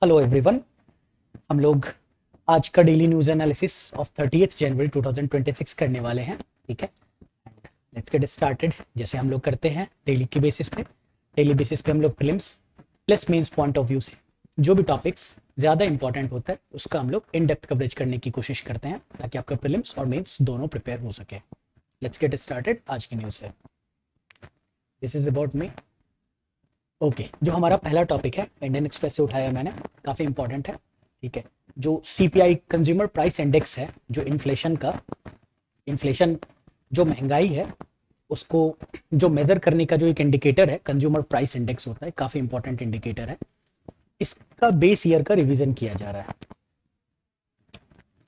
Hello everyone. हम लोग आज का डेली न्यूज़ एनालिसिस ऑफ 30 जनवरी 2026 करने वाले हैं। ठीक है, लेट्स गेट स्टार्टेड। जैसे हम लोग करते हैं डेली बेसिस पे हम लोग prelims plus mains point of view से जो भी टॉपिक्स ज़्यादा इंपॉर्टेंट होता है उसका हम लोग इन डेप्थ कवरेज करने की कोशिश करते हैं ताकि आपका प्रीलिम्स और मेंस दोनों प्रिपेयर हो सके। लेट्स गेट स्टार्टेड आज की न्यूज़ से। This is about me. Okay, जो हमारा पहला टॉपिक है इंडियन एक्सप्रेस से उठाया मैंने, काफ़ी इंपॉर्टेंट है। ठीक है, जो सीपीआई कंज्यूमर प्राइस इंडेक्स है, जो इन्फ्लेशन जो महंगाई है उसको जो मेजर करने का जो एक इंडिकेटर है, कंज्यूमर प्राइस इंडेक्स होता है, काफ़ी इंपॉर्टेंट इंडिकेटर है। इसका बेस ईयर का रिवीजन किया जा रहा है।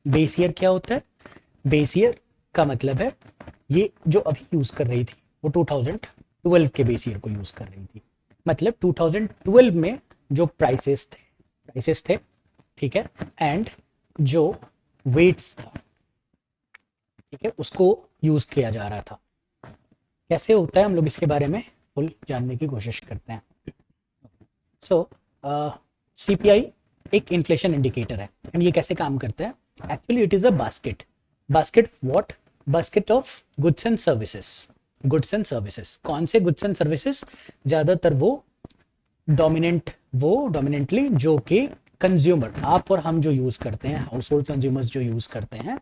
बेस ईयर क्या होता है? बेस ईयर का मतलब है ये जो अभी यूज कर रही थी वो 2012 के बेस ईयर को यूज कर रही थी। मतलब 2012 में जो प्राइसेस थे, ठीक है, एंड जो वेट्स था, ठीक है, उसको यूज किया जा रहा था। कैसे होता है हम लोग इसके बारे में फुल जानने की कोशिश करते हैं। सो सीपीआई एक इन्फ्लेशन इंडिकेटर है एंड ये कैसे काम करता है? Actually it is a basket of goods and services. कौन से गुड्स एंड सर्विसेज? ज्यादातर वो डोमिनेंटली जो कि कंज्यूमर, आप और हम जो यूज करते हैं, हाउस होल्ड कंज्यूमर्स जो यूज करते हैं,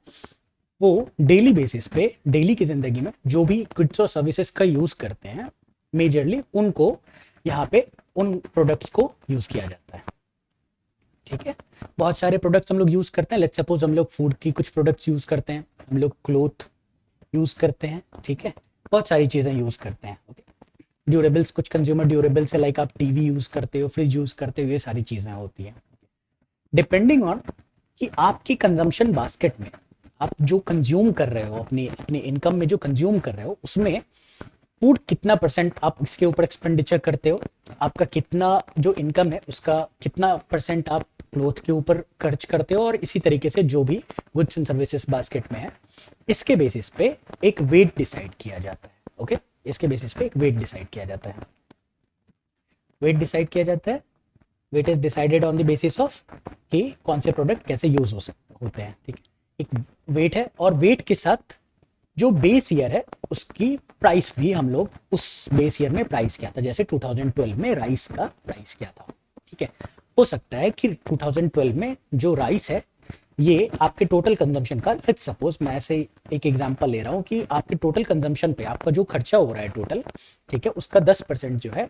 वो डेली बेसिस पे, डेली की जिंदगी में जो भी गुड्स और सर्विसेज का यूज करते हैं, मेजरली उनको यहाँ पे उन प्रोडक्ट्स को यूज किया जाता है। ठीक है, बहुत सारे प्रोडक्ट्स हम लोग यूज करते हैं। लेट्स सपोज हम लोग फूड की कुछ प्रोडक्ट्स यूज करते हैं, हम लोग क्लोथ यूज करते हैं, ठीक है, बहुत सारी चीजें यूज करते हैं। ओके, ड्यूरेबल्स, कुछ कंज्यूमर ड्यूरेबल्स है, लाइक आप टीवी यूज करते हो, फ्रिज यूज करते हो, ये सारी चीजें होती हैं। डिपेंडिंग ऑन कि आपकी कंजम्पशन बास्केट में आप जो कंज्यूम कर रहे हो, अपनी अपनी इनकम में जो कंज्यूम कर रहे हो, उसमें फूड कितना परसेंट आप इसके ऊपर एक्सपेंडिचर करते हो, आपका कितना जो इनकम है उसका कितना परसेंट आप क्लोथ के ऊपर खर्च करते हो, और इसी तरीके से जो भी गुड्स एंड सर्विसेज बास्केट में है, इसके बेसिस पे एक वेट डिसाइड किया जाता है। ओके, इसके बेसिस पे एक वेट डिसाइड किया जाता है। Weight is decided on the basis of कि कौन से प्रोडक्ट कैसे यूज होते हैं। ठीक है, एक वेट है, और वेट के साथ जो बेस ईयर है उसकी प्राइस भी हम लोग उस बेस ईयर में प्राइस क्या था, जैसे 2012 में राइस का प्राइस क्या था। ठीक है, हो सकता है कि 2012 में जो राइस है ये आपके टोटल कंजम्पशन का, लेट्स सपोज मैं ऐसे एक एग्जांपल ले रहा हूँ कि आपके टोटल कंजम्पशन पे आपका जो खर्चा हो रहा है टोटल, ठीक है, उसका 10% जो है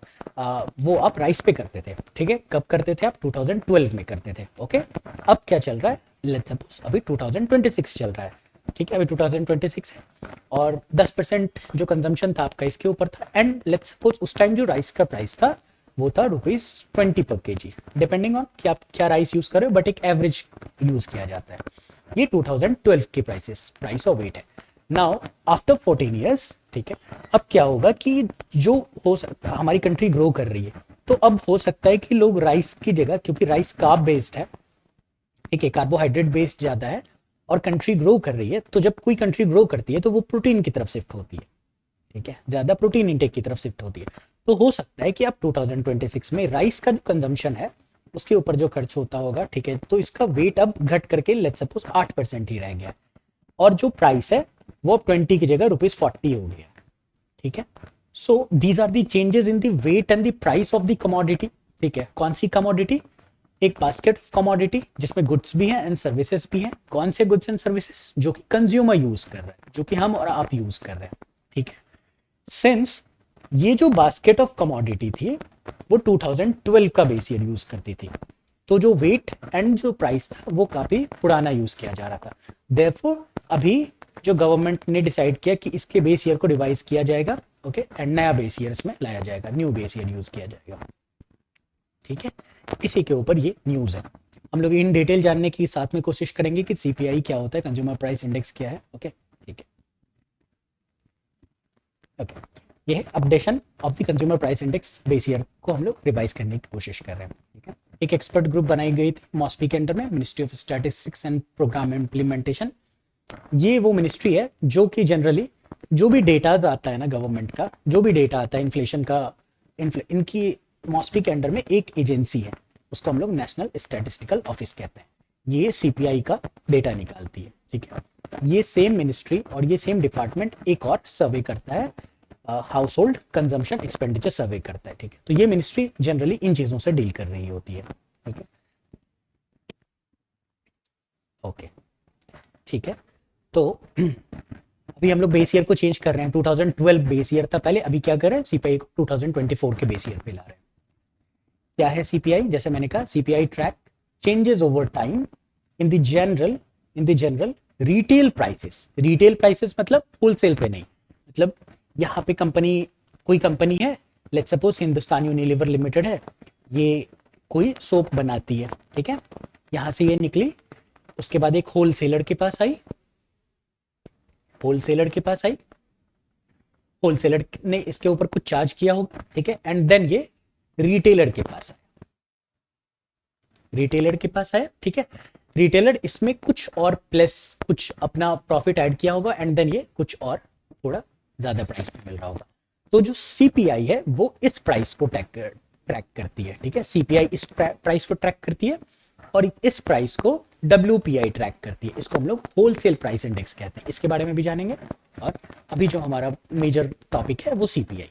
वो आप राइस पे करते थे। ठीक है, कब करते थे आप? 2012 में करते थे। ओके, अब क्या चल रहा है? लेट्स सपोज अभी 2026 चल रहा है। ठीक है, अभी 2026 है और 10% जो कंजम्पशन था आपका इसके ऊपर था, एंड लेट्स सपोज उस टाइम जो राइस का प्राइस था वो था ₹20 पर केजी, डिपेंडिंग ऑन कि आप क्या राइस यूज कर रहे हो, बट एक एवरेज यूज किया जाता है। ये 2012 के प्राइस ऑफ वेट है। नाउ आफ्टर 14 ईयर्स, ठीक है, अब क्या होगा कि जो हो सकता, हमारी कंट्री ग्रो कर रही है, तो अब हो सकता है कि लोग राइस की जगह, क्योंकि राइस कार्ब बेस्ड है, ठीक है, कार्बोहाइड्रेट बेस्ड ज्यादा है, और कंट्री ग्रो कर रही है, तो जब कोई कंट्री ग्रो करती है तो वो प्रोटीन की तरफ शिफ्ट होती है। ठीक है, ज्यादा प्रोटीन इंटेक की तरफ शिफ्ट होती है। तो हो सकता है कि आप 2026 में राइस का जो कंजम्पशन है उसके ऊपर जो खर्च होता होगा, ठीक है, तो इसका वेट अब घट करके लेट्स सपोज 8% ही रह गया, और जो प्राइस है वो 20 की जगह ₹40 हो गया। ठीक है, so these are the changes in the weight and the price of the commodity. ठीक है, कौन सी कमोडिटी? एक बास्केट ऑफ कमोडिटी जिसमें गुड्स भी हैं एंड सर्विसेज भी हैं। कौन से गुड्स एंड सर्विसेज? जो कि कंज्यूमर यूज कर रहा है, जो कि हम और आप यूज कर रहे हैं। ठीक है, सिंस ये जो बास्केट ऑफ कमोडिटी थी वो 2012 का बेस ईयर यूज करती थी, तो जो वेट एंड जो प्राइस था वो काफी पुराना यूज किया जा रहा था। देयरफॉर अभी जो गवर्नमेंट ने डिसाइड किया कि इसके बेस ईयर को रिवाइज किया जाएगा, ओके, एंड नया बेस ईयर इसमें लाया जाएगा, न्यू बेस ईयर यूज किया जाएगा। ठीक है, इसी के ऊपर ये न्यूज है। हम लोग इन डिटेल जानने की साथ में कोशिश करेंगे कि सीपीआई क्या होता है, कंज्यूमर प्राइस इंडेक्स क्या है। ओके, ठीक है, ओके, ये है updation of the consumer price index base year को हम लोग रिवाइज करने की कोशिश कर रहे हैं। ठीक है, एक एक्सपर्ट ग्रुप बनाई गई थी मॉस्पी के अंडर में, ministry of statistics and programme implementation. ये वो मिनिस्ट्री है जो कि जनरली जो भी डेटा आता है ना गवर्नमेंट का, जो भी डेटा आता है इन्फ्लेशन का, इनकी मॉस्पी के अंडर में एक एजेंसी है उसको हम लोग नेशनल स्टैटिस्टिकल ऑफिस कहते हैं। ये सीपीआई का डेटा निकालती है, ठीक है। ये सेम मिनिस्ट्री और ये सेम डिपार्टमेंट एक और सर्वे करता है, हाउस होल्ड कंजम्पशन एक्सपेंडिचर सर्वे करता है, ठीक है। तो ये मिनिस्ट्री जनरली इन चीजों से डील कर रही होती है, ठीक है। ओके, ठीक है। तो अभी हम लोग बेस ईयर को चेंज कर रहे हैं, 2012 बेस ईयर था पहले, अभी क्या कर रहे हैं, सीपीआई को 2024 के बेस ईयर पे ला रहे हैं। क्या है सीपीआई? जैसे मैंने कहा, CPI track changes over time in the general retail prices. Retail prices मतलब होलसेल पे नहीं, मतलब यहाँ पे कोई कंपनी है, let's suppose Hindustan Unilever limited है, ये कोई सोप बनाती है, ठीक है। यहाँ से ये निकली, उसके बाद एक होलसेलर के पास आई, होलसेलर ने इसके ऊपर कुछ चार्ज किया होगा, ठीक है। एंड देन ये रिटेलर के पास आया, ठीक है। रिटेलर इसमें कुछ और प्लस कुछ अपना प्रॉफिट ऐड किया होगा, एंड देन ये कुछ और थोड़ा ज्यादा प्राइस पे मिल रहा होगा। तो जो सीपीआई है वो इस प्राइस को ट्रैक करती है, ठीक है। सीपीआई इस प्राइस को ट्रैक करती है और इस प्राइस को डब्ल्यूपीआई ट्रैक करती है। इसको हम लोग होलसेल प्राइस इंडेक्स कहते हैं, इसके बारे में भी जानेंगे। और अभी जो हमारा मेजर टॉपिक है वो सीपीआई,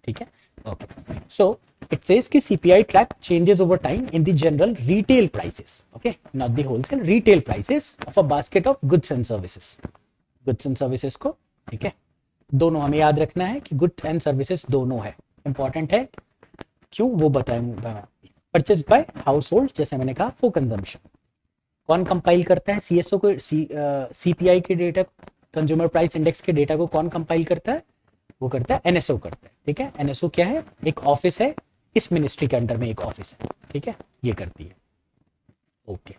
ठीक है। ओके, सो it says कि CPI track changes over time in the general retail prices, okay, not the wholesale, retail prices of a basket of goods and services को, ठीक है। दोनों हमें याद रखना है कि गुड्स एंड सर्विसेज दोनों है, इंपॉर्टेंट है, क्यों वो बताऊंगा। परचेज बाय हाउस होल्ड, जैसे मैंने कहा, फॉर कंजम्पशन। कौन कंपाइल करता है सीएसओ को, सीपीआई के डेटा, कंज्यूमर प्राइस इंडेक्स के डेटा को कौन कंपाइल करता है? वो करता है एनएसओ करता है, ठीक है। एनएसओ क्या है? एक ऑफिस है, इस मिनिस्ट्री के अंडर में एक ऑफिस है, ठीक है, ये करती है। ओके,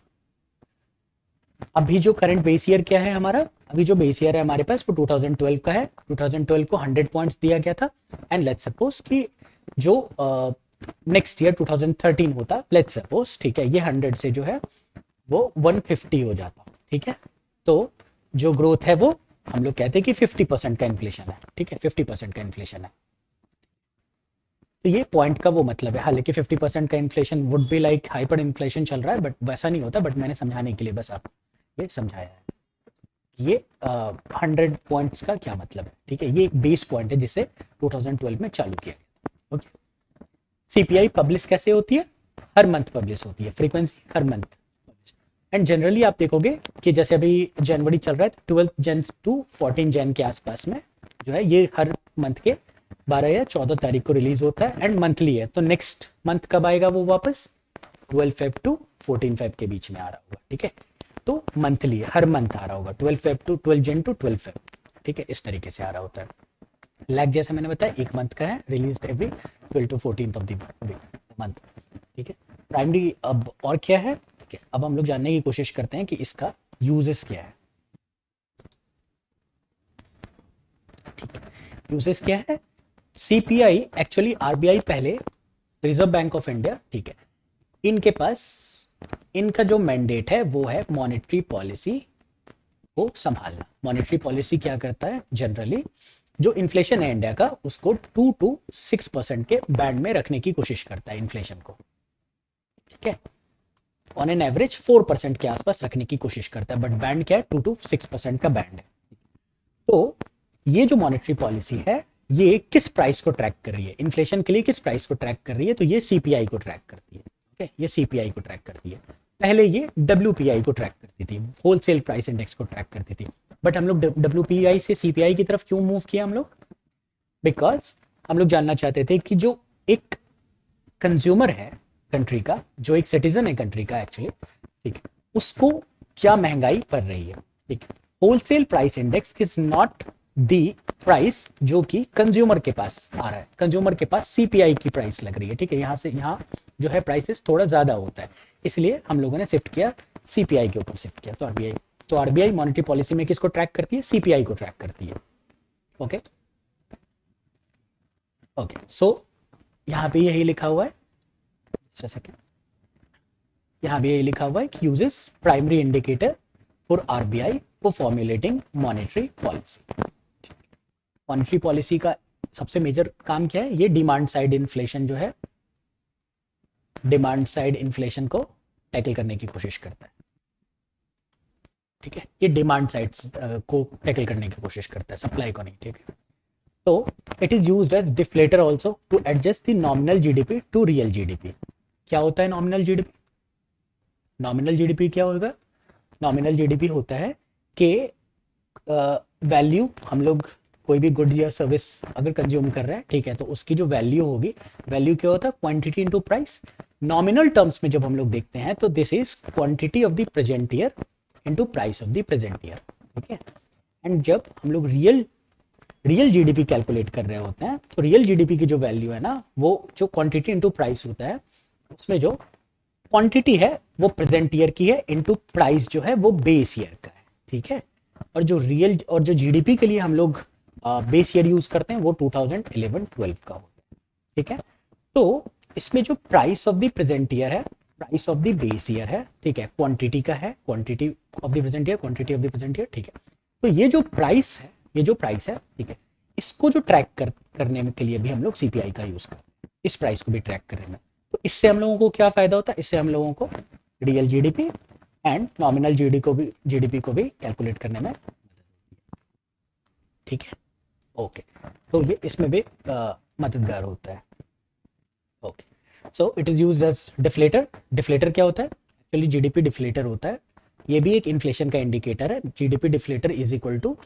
अभी जो करंट बेस ईयर क्या है हमारा? अभी जो बेस ईयर है हमारे पास वो 2012 का है। 2012 को 100 पॉइंट्स दिया गया था, एंड लेट्स सपोज कि जो नेक्स्ट ईयर 2013 होता, लेट्स सपोज, ठीक है, ये 100 से जो है वो 150 हो जाता, ठीक है। तो जो ग्रोथ है वो हम लोग कहते हैं कि 50% का इन्फ्लेशन है, ठीक है, 50% का इन्फ्लेशन है। तो ये पॉइंट का वो मतलब है। हालांकि 50% का inflation would be like hyper inflation चल रहा है, बट वैसा नहीं होता। बट मैंने समझाने के लिए बस आपको ये समझाया है कि ये 100 पॉइंट्स का क्या मतलब है, ठीक है। ये एक बेस पॉइंट है जिसे 2012 में चालू किया गया। ओके, सीपीआई पब्लिश कैसे होती है? हर मंथ पब्लिश होती है, frequency her month. And generally आप देखोगे कि जैसे अभी जनवरी चल रहा है, 12 जन टू 14 जन के आसपास में जो है ये हर मंथ के 12 या 14 तारीख को रिलीज होता है, एंड मंथली है। तो नेक्स्ट मंथ कब आएगा वो वापस? 12 फेब टू 14 फेब के बीच में आ रहा होगा, ठीक है। तो मंथली है, हर मंथ आ रहा होगा, 12 फेब टू 12 जन टू 12 फेब, ठीक है, इस तरीके से आ रहा होता है। लैग जैसा मैंने बताया एक मंथ का है, release every 12 to 14 of the month, ठीक है। प्राइमरी अब और क्या है? ठीक है, अब हम लोग जानने की कोशिश करते हैं कि इसका यूजेस क्या है, ठीक है। यूजेस क्या है? सीपीआई एक्चुअली आरबीआई पहले रिजर्व बैंक ऑफ इंडिया, ठीक है, इनके पास इनका जो मैंडेट है वो है मॉनेटरी पॉलिसी को संभालना। मॉनेटरी पॉलिसी क्या करता है? जनरली जो इन्फ्लेशन है इंडिया का उसको 2 to 6% के बैंड में रखने की कोशिश करता है इन्फ्लेशन को, ठीक है। ऑन एन एवरेज 4% के आसपास रखने की कोशिश करता है, बट बैंड क्या है? 2 to 6% का बैंड है। तो ये जो मॉनेटरी पॉलिसी है ये किस प्राइस को ट्रैक कर रही है? इन्फ्लेशन के लिए किस प्राइस को ट्रैक कर रही है? तो ये सीपीआई को ट्रैक करती है, ओके, ये सीपीआई को ट्रैक करती है। पहले ये डब्ल्यूपीआई को ट्रैक करती थी, होलसेल प्राइस इंडेक्स को ट्रैक करती थी। बट हम लोग डब्ल्यूपीआई से सीपीआई की तरफ क्यों मूव किया हम लोग? बिकॉज हम लोग जानना चाहते थे कि जो एक कंज्यूमर है कंट्री का, जो एक सिटीजन है कंट्री का एक्चुअली, ठीक है, उसको क्या महंगाई पड़ रही है, ठीक है। Wholesale price index is not the price जो कि कंज्यूमर के पास आ रहा है, कंज्यूमर के पास सीपीआई की प्राइस लग रही है, ठीक है। यहाँ से यहाँ जो है प्राइसेस थोड़ा ज्यादा होता है, इसलिए हम लोगों ने शिफ्ट किया, सीपीआई के ऊपर शिफ्ट किया। तो आरबीआई मॉनेटरी पॉलिसी में किसको ट्रैक करती है? सीपीआई को ट्रैक करती है, ओके। ओके, सो यहाँ पे यही लिखा हुआ है, सेकंड, यहाँ भी यही लिखा हुआ है कि uses primary indicator for RBI for formulating monetary policy. Monetary policy का सबसे मेजर काम क्या है? ये डिमांड साइड इन्फ्लेशन जो है डिमांड साइड इन्फ्लेशन को टैकल करने की कोशिश करता है। ठीक है, ये डिमांड साइड को टैकल करने की कोशिश करता है, सप्लाई को नहीं। ठीक है, तो it is used as deflator also to adjust the nominal GDP to real GDP. क्या होता है नॉमिनल जीडीपी? नॉमिनल जीडीपी क्या होगा? नॉमिनल जीडीपी होता है कि वैल्यू हम लोग कोई भी गुड या सर्विस अगर कंज्यूम कर रहे हैं, ठीक है, तो उसकी जो वैल्यू होगी, वैल्यू क्या होता है? Quantity into price. Nominal terms में जब हम लोग देखते हैं तो this is quantity of the present year into price of the present year. ठीक है, एंड जब हम लोग रियल जीडीपी कैलकुलेट कर रहे होते हैं तो रियल जीडीपी की जो वैल्यू है ना, वो जो क्वांटिटी इनटू प्राइस होता है, उसमें जो क्वांटिटी है वो प्रेजेंट ईयर की है, इनटू प्राइस जो है वो बेस ईयर का है। ठीक है, और जो जीडीपी के लिए हम लोग बेस ईयर यूज करते हैं वो 2011-12 का होता है। ठीक है, तो इसमें जो price of the present year है, price of the base year है, ठीक है, क्वांटिटी का है, quantity of the present year, quantity of the present year. ठीक है, तो ये जो प्राइस है, ठीक है, इसको जो करने में के लिए भी हम लोग सीपीआई का यूज करते हैं, इस प्राइस को भी ट्रैक करने में। तो इससे हम लोगों को क्या फायदा होता है? इससे हम लोगों को real GDP and nominal GDP को भी कैलकुलेट करने में। ठीक है, ओके, तो ये इसमें भी मददगार होता है। Okay, so it is used as deflator. Deflator क्या होता है? एक्चुअली जीडीपी डिफ्लेटर होता है, ये भी एक इन्फ्लेशन का इंडिकेटर है। GDP deflator is equal to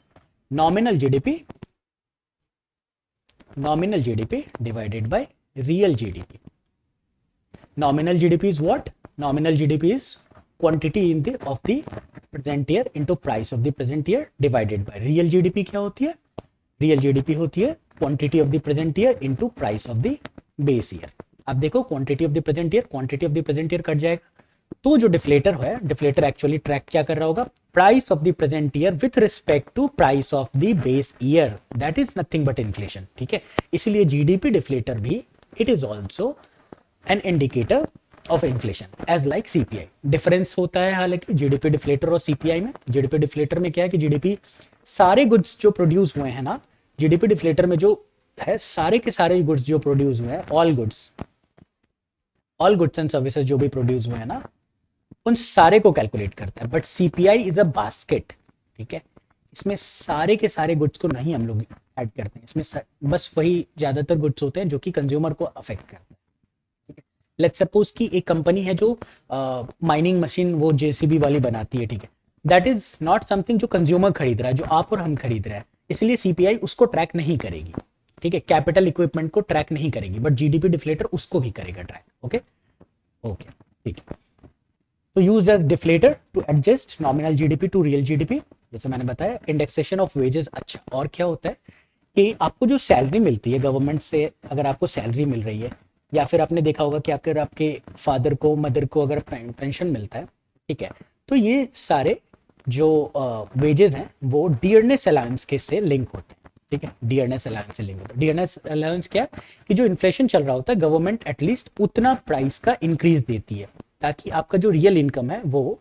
nominal GDP divided by real GDP. Nominal GDP is what? Nominal GDP is quantity of the present year into price of the present year divided by real GDP। क्या होती है? Real GDP होती है quantity of the present year into price of the base year। अब देखो quantity of the present year cut जाएगा, तो जो डिफ्लेटर है, डिफ्लेटर एक्चुअली ट्रैक क्या कर रहा होगा? Price of the present year with respect to price of the base year, that is nothing but inflation. ठीक है, इसलिए जीडीपी डिफ्लेटर भी it is also an indicator of inflation as like CPI. Difference होता है हालांकि GDP deflator और CPI में। GDP deflator में क्या है कि जीडीपी सारे गुड्स जो प्रोड्यूस हुए हैं ना, जीडीपी डिफ्लेटर में जो है सारे के सारे गुड्स जो प्रोड्यूस हुए हैं, ऑल गुड्स एंड सर्विसेज जो भी प्रोड्यूस हुए हैं ना, उन सारे को कैलकुलेट करता है। But CPI is a basket. ठीक है, इसमें सारे के सारे गुड्स को नहीं हम लोग ऐड करते हैं, इसमें बस वही ज्यादातर गुड्स होते हैं जो कि कंज्यूमर को अफेक्ट करते हैं। लेट्स सपोज कि एक कंपनी है जो माइनिंग मशीन वो जेसीबी वाली बनाती है। ठीक है, दैट इज नॉट समथिंग जो कंज्यूमर खरीद रहा है, जो आप और हम खरीद रहे हैं, इसलिए सीपीआई उसको ट्रैक नहीं करेगी। ठीक है, कैपिटल इक्विपमेंट को ट्रैक नहीं करेगी, बट जीडीपी डिफ्लेटर उसको भी करेगा ट्रैक। ओके ओके, ठीक है, तो used as deflator to adjust nominal GDP to real GDP. जैसे मैंने बताया, इंडेक्सेशन ऑफ वेजेस। अच्छा, और क्या होता है कि आपको जो सैलरी मिलती है गवर्नमेंट से, अगर आपको सैलरी मिल रही है, या फिर आपने देखा होगा कि अगर आपके फादर को, मदर को अगर पेंशन मिलता है, ठीक है, तो ये सारे जो वेजेस हैं वो डियरनेस अलाउंस के से लिंक होते हैं। ठीक है, डियरनेस अलाउंस से लिंक होता है। डियरनेस अलाउंस क्या है कि जो इन्फ्लेशन चल रहा होता है, गवर्नमेंट एटलीस्ट उतना प्राइस का इंक्रीज देती है ताकि आपका जो रियल इनकम है वो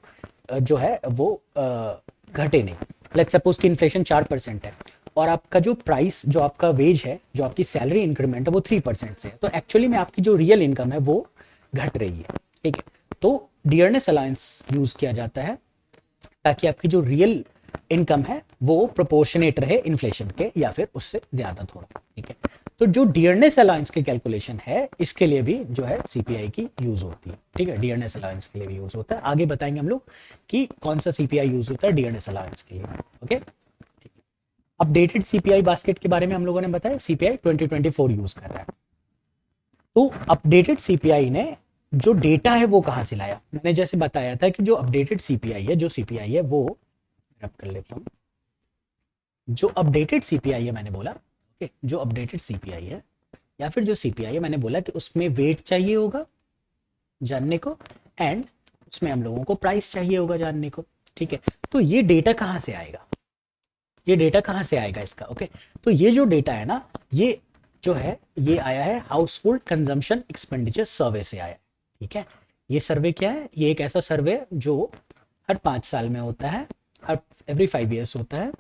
जो है वो घटे नहीं। लेट्स सपोज कि इन्फ्लेशन 4% है और आपका जो प्राइस, जो आपका वेज है, जो आपकी सैलरी इंक्रीमेंट है वो 3% से है, तो एक्चुअली में आपकी जो रियल इनकम है वो घट रही है। ठीक है, तो डियरनेस अलाउंस यूज किया जाता है ताकि आपकी जो रियल इनकम है वो प्रोपोर्शनेट रहे इन्फ्लेशन के, या फिर उससे ज्यादा थोड़ा। ठीक है, तो जो डियरनेस अलाउंस की कैलकुलेशन है, इसके लिए भी जो है सीपीआई की यूज होती है। ठीक है, डियरनेस अलाउंस के लिए भी यूज होता है। आगे बताएंगे हम लोग कि कौन सा सीपीआई यूज होता है डियरनेस अलाउंस के लिए। ओके, अपडेटेड सीपीआई बास्केट के बारे में हम लोगों ने बताया, सीपीआई 2024 यूज कर रहा है। तो अपडेटेड सीपीआई ने जो डेटा है वो कहां से लाया? मैंने जैसे बताया था कि जो अपडेटेड सीपीआई है, जो सीपीआई है वो कर लेता हूं, जो अपडेटेड सीपीआई है मैंने बोला, ओके, जो अपडेटेड सीपीआई है या फिर जो सीपीआई है, मैंने बोला कि उसमें वेट चाहिए होगा जानने को, एंड उसमें हम लोगों को प्राइस चाहिए होगा जानने को। ठीक है, तो ये डेटा कहां से आएगा? ये डेटा कहां से आएगा इसका? ओके, तो ये जो डेटा है ना, ये जो है ये आया है हाउस होल्ड कंजम्पशन एक्सपेंडिचर सर्वे से आया है। ठीक है, ये सर्वे क्या है? ये एक ऐसा सर्वे जो हर 5 साल में होता है, हर एवरी 5 ईयर्स होता है।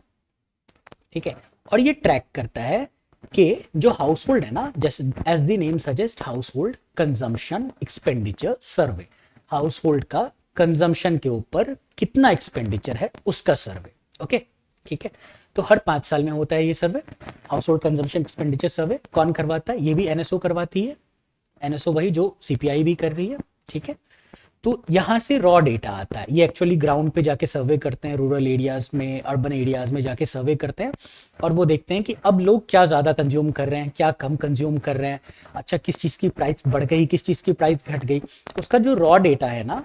ठीक है, और ये ट्रैक करता है कि जो हाउस होल्ड है ना, जैसे as the name suggest, household consumption expenditure survey, household का कंजम्पशन के ऊपर कितना एक्सपेंडिचर है उसका सर्वे। ओके, ठीक है। तो हर 5 साल में होता है ये survey, household consumption expenditure survey. कौन करवाता है? ये भी एनएसओ करवाती है, एनएसओ वही जो सीपीआई भी कर रही है, ठीक है। तो यहाँ से रॉ डेटा आता है, ये एक्चुअली ग्राउंड पे जाके सर्वे करते हैं, रूरल एरियाज में, अर्बन एरियाज में जाके सर्वे करते हैं, और वो देखते हैं कि अब लोग क्या ज़्यादा कंज्यूम कर रहे हैं, क्या कम कंज्यूम कर रहे हैं, अच्छा किस चीज़ की प्राइस बढ़ गई, किस चीज़ की प्राइस घट गई। उसका जो रॉ डेटा है ना,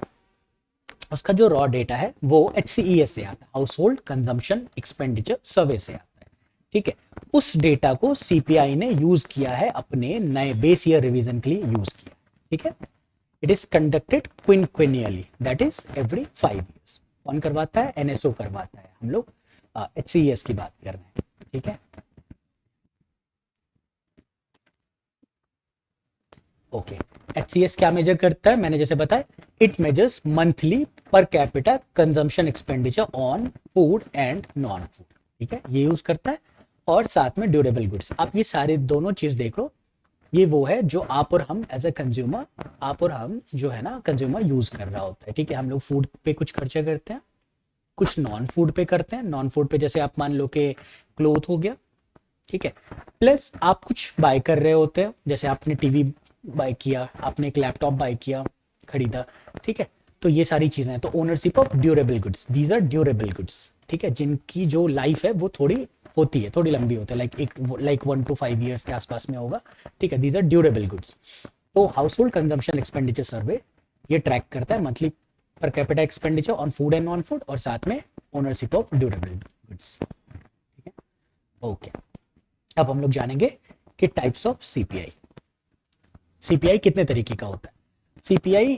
उसका जो रॉ डेटा है वो HCES से आता है, हाउस होल्ड कंजम्पशन एक्सपेंडिचर सर्वे से आता है, ठीक है। उस डेटा को सीपीआई ने यूज किया है, अपने नए बेस ईयर रिवीजन के लिए यूज किया, ठीक है। It is conducted quinquennially, that is every 5 years। कौन करवाता है? एनएसओ करवाता है। हम लोग HCES की बात कर रहे हैं, ठीक है। ओके, HCES क्या मेजर करता है? मैंने जैसे बताया, it measures monthly per capita consumption expenditure on food and non food, ठीक है, ये यूज करता है। और साथ में ड्यूरेबल गुड्स। आप ये सारे दोनों चीज देख लो, ये वो है जो आप और हम एज ए कंज्यूमर, आप और हम जो है ना कंज्यूमर यूज कर रहा होता है, ठीक है। हम लोग फूड पे कुछ खर्चे करते हैं, कुछ नॉन फूड पे करते हैं। नॉन फूड पे जैसे आप मान लो कि क्लोथ हो गया, ठीक है, प्लस आप कुछ बाय कर रहे होते हैं, जैसे आपने टीवी बाय किया, आपने एक लैपटॉप बाय किया, खरीदा, ठीक है। तो ये सारी चीजें हैं। तो ownership of durable goods, these are durable goods, ठीक है, जिनकी जो लाइफ है वो थोड़ी होती है, थोड़ी लंबी होती है, लाइक 1 to 5 years के आसपास में होगा, ठीक है। These are durable goods. तो household consumption expenditure survey ये ट्रैक करता है monthly per capita expenditure on food and non food, और साथ में ओनरशिप ऑफ ड्यूरेबल गुड्स, ठीक है। ओके, अब हम लोग जानेंगे कि टाइप्स ऑफ सीपीआई। सीपीआई कितने तरीके का होता है? सीपीआई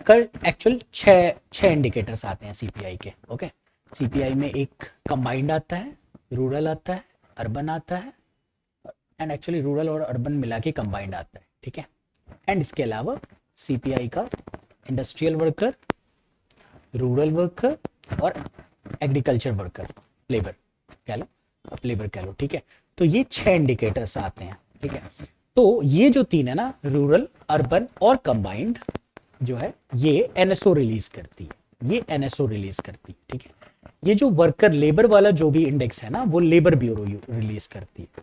का एक्चुअल छह इंडिकेटर्स आते हैं सीपीआई के, ओके। सीपीआई में एक कंबाइंड आता है, रूरल आता है, अर्बन आता है, एंड एक्चुअली रूरल और अर्बन मिला के कंबाइंड आता है, ठीक है। एंड इसके अलावा सीपीआई का इंडस्ट्रियल वर्कर, रूरल वर्कर और एग्रीकल्चर वर्कर, लेबर कह लो, लेबर कह लो, ठीक है। तो ये 6 इंडिकेटर्स आते हैं, ठीक है। तो ये जो तीन है ना, रूरल, अर्बन और कंबाइंड, जो है ये एनएसओ रिलीज करती है, ये एनएसओ रिलीज करती है, ठीक है। ये जो वर्कर लेबर वाला जो भी इंडेक्स है ना, वो लेबर ब्यूरो रिलीज करती है।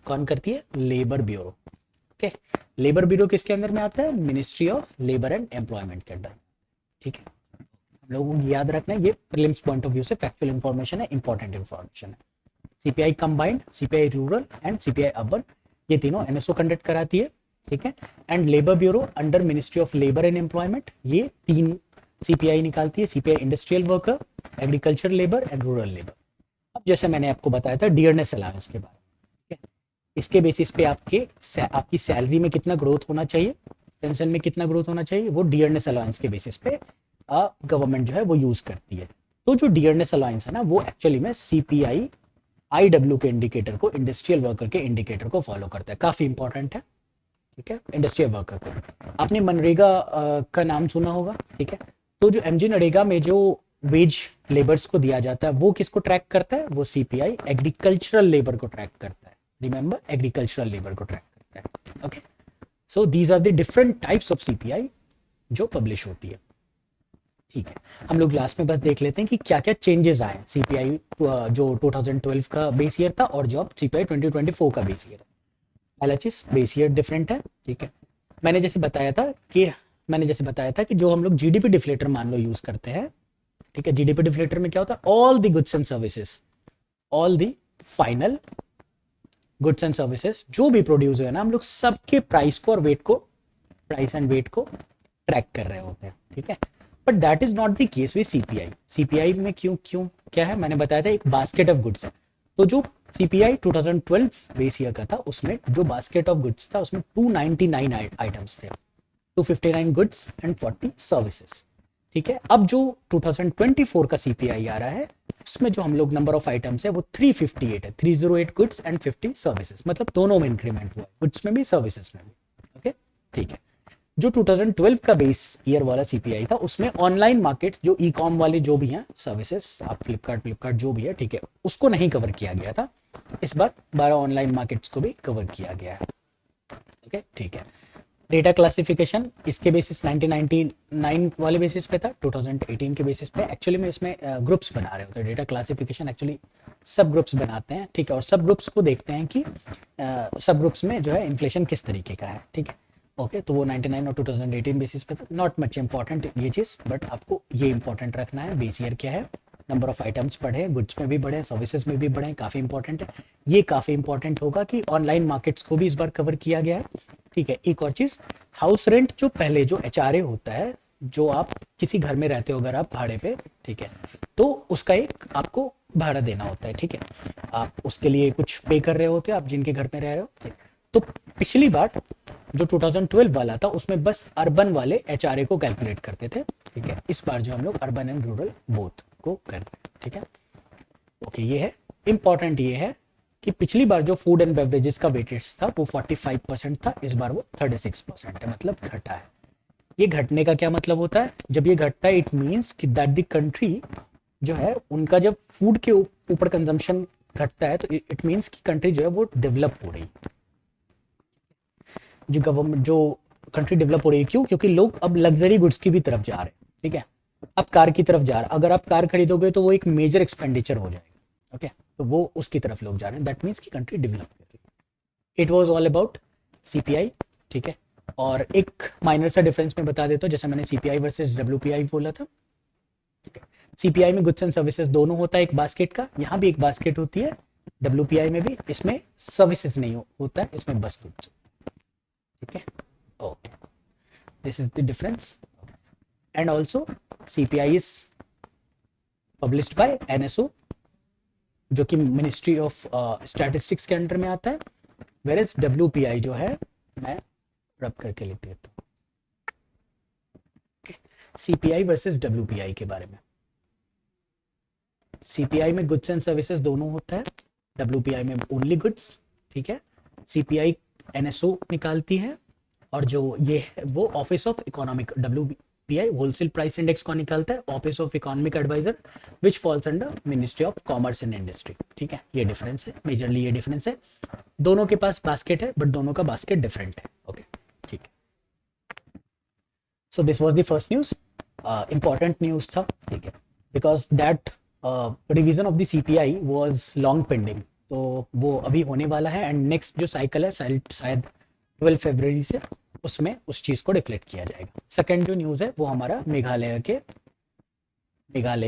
कौन करती है? Labour bureau, okay. Labour bureau किसके अंदर में आता है? Ministry of labour and employment के अंदर, ठीक है। हम लोगों को याद रखना है, ये प्रीलिम्स पॉइंट ऑफ व्यू से फैक्चुअल इंफॉर्मेशन है, इंपॉर्टेंट इंफॉर्मेशन है। CPI combined, CPI rural and CPI urban, ये तीनों एनएसओ कंडक्ट कराती है, ठीक है। And labour bureau under ministry of labour and employment, ये 3 सीपीआई निकालती है, CPI industrial worker, agriculture labour and rural labour. अब जैसे मैंने आपको बताया था डियरनेस अलाउंस के बारे में, ठीक है, इसके बेसिस पे आपकी सैलरी में कितना ग्रोथ होना चाहिए, पेंशन में कितना ग्रोथ होना चाहिए, वो डियरनेस अलाउंस के बेसिस पे गवर्नमेंट जो है वो यूज करती है। तो जो डियरनेस अलाउंस है ना, वो एक्चुअली में सीपीआई IW के इंडिकेटर को, इंडस्ट्रियल वर्कर के इंडिकेटर को फॉलो करता है, काफी इंपॉर्टेंट है, ठीक है। इंडस्ट्रियल वर्कर को आपने मनरेगा का नाम सुना होगा, ठीक है। तो जो MG नरेगा में जो वेज लेबर्स को दिया जाता है, वो किसको ट्रैक करता है? वो सीपीआई एग्रीकल्चरल लेबर को ट्रैक करता है, रिमेंबर, एग्रीकल्चरल लेबर को ट्रैक करता है, okay. So these are the different types of CPI जो पब्लिश होती है, ठीक है। हम लोग लास्ट में बस देख लेते हैं कि क्या क्या चेंजेस आए सीपीआई जो 2012 का बेस ईयर था और जो सीपीआई 2024 का बेस ईयर है। पहला चीज, बेस ईयर डिफरेंट है, ठीक है। मैंने जैसे बताया था कि जो हम लोग जीडीपी डिफ्लेटर मान लो यूज करते हैं, ठीक है। जीडीपी डिफ्लेटर में क्या होता है? All the goods and services, all the final goods and services जो भी प्रोड्यूस हुए ना, हम लोग सबके प्राइस को और वेट को, प्राइस एंड वेट को ट्रैक कर रहे होते हैं, ठीक है। But that is not the case with CPI. CPI में क्यों क्यों क्या है? मैंने बताया था एक बास्केट ऑफ गुड्स है। तो जो सीपीआई 2012 बेस ईयर का था, उसमें जो बास्केट ऑफ गुड्स था, उसमें 299 आइटम्स थे, 259 गुड्स एंड 40 सर्विसेज, ठीक है। अब जो 2024 का सीपीआई आ रहा है, उसमें जो हम लोग नंबर ऑफ आइटम्स है वो 358 है, 308 गुड्स एंड 50 सर्विसेज, मतलब दोनों में इंक्रीमेंट हुआ है, गुड्स में भी सर्विसेज में भी, ओके, ठीक है। जो 2012 का बेस ईयर वाला सीपीआई था, उसमें ऑनलाइन मार्केट्स जो ई कॉम वाले जो भी हैं सर्विसेज, आप फ्लिपकार्ट जो भी है, ठीक है, उसको नहीं कवर किया गया था। इस बार 12 ऑनलाइन मार्केट्स को भी कवर किया गया है। ओके ठीक है। डेटा क्लासिफिकेशन इसके बेसिस 1999 वाले बेसिस पे था, 2018 के बेसिस पे। एक्चुअली में इसमें ग्रुप्स बना रहे होते हैं। डेटा क्लासिफिकेशन एक्चुअली सब ग्रुप्स बनाते हैं, ठीक है, और सब ग्रुप्स को देखते हैं कि सब ग्रुप्स में जो है इन्फ्लेशन किस तरीके का है, ठीक है। ओके तो वो 99 और 2018 बेसिस पे था। नॉट मच इंपॉर्टेंट ये चीज़, बट आपको ये इंपॉर्टेंट रखना है बेस ईयर क्या है, नंबर ऑफ आइटम्स बढ़े, गुड्स में भी बढ़े, सर्विसेज में भी बढ़े, काफ़ी इंपॉर्टेंट है। ये काफ़ी इंपॉर्टेंट होगा कि ऑनलाइन मार्केट्स को भी इस बार कवर किया गया है, ठीक है। एक और चीज़, हाउस रेंट जो पहले जो एचआरए होता है, जो आप किसी घर में रहते हो अगर आप भाड़े पे, ठीक है, तो उसका एक आपको भाड़ा देना होता है, ठीक है। आप उसके लिए कुछ पे कर रहे होते हो, आप जिनके घर में रह रहे हो, ठीक। तो पिछली बार जो 2012 वाला था उसमें बस अर्बन वाले एचआरए को कैलकुलेट करते थे, ठीक है। इस बार जो हम लोग अर्बन एंड रूरल बोथ को कर रहे हैं, ठीक है। ओके ये है इंपॉर्टेंट, ये है कि पिछली बार जो फूड एंड बेवरेजेस का वेटेज था वो 45% था, इस बार वो 36% है, मतलब घटा है। ये घटने का क्या मतलब होता है, जब ये घटता है इट मीन्स कि दैट द कंट्री जो है उनका जब फूड के ऊपर कंजम्पशन घटता है तो इट मीन्स कि कंट्री जो है वो डेवलप हो रही है। जो गवर्नमेंट जो कंट्री डेवलप हो रही है, क्यों, क्योंकि लोग अब लग्जरी गुड्स की भी तरफ जा रहे हैं, ठीक है। अब कार की तरफ जा रहा है, अगर आप कार खरीदोगे तो वो एक मेजर एक्सपेंडिचर हो जाएगा, ओके। तो वो उसकी तरफ लोग जा रहे हैं, दैट मीन्स की कंट्री डेवलप कर रही है। It was all about CPI, ठीक है। और एक माइनर सा डिफरेंस में बता देता हूँ, जैसे मैंने सीपीआई वर्सेस डब्ल्यूपीआई बोला था, ठीक है। सीपीआई में गुड्स एंड सर्विसेज दोनों होता है एक बास्केट का, यहाँ भी एक बास्केट होती है, डब्ल्यूपीआई में भी, इसमें सर्विसेज नहीं होता है, इसमें बस गुड्स, ठीक है। Okay this is the difference. And also CPI is published by NSO, जो कि मिनिस्ट्री ऑफ स्टैटिस्टिक्स के अंडर में आता है, वेर एज डब्ल्यूपीआई जो है, मैं रब करके लिख देता हूँ, सीपीआई वर्सेस डब्ल्यूपीआई के बारे में। सीपीआई में गुड्स एंड सर्विसेज दोनों होता है, डब्ल्यूपीआई में ओनली गुड्स, ठीक है। सीपीआई एनएसओ निकालती है, और जो ये है वो office of economic, WPI wholesale price index को निकालता है, office of economic adviser which falls under ministry of commerce and industry, ठीक है। ये डिफरेंस है, मेजरली ये डिफरेंस है। दोनों के पास बास्केट है बट दोनों का बास्केट डिफरेंट है, ओके ठीक है। So this was the first news, important news था, ठीक है, because that revision of the CPI was long pending, तो वो अभी होने वाला है, एंड नेक्स्ट जो साइकिल है शायद 12 फरवरी से, उसमें उस चीज को रिफ्लेक्ट किया जाएगा। सेकंड जो न्यूज है वो हमारा मेघालय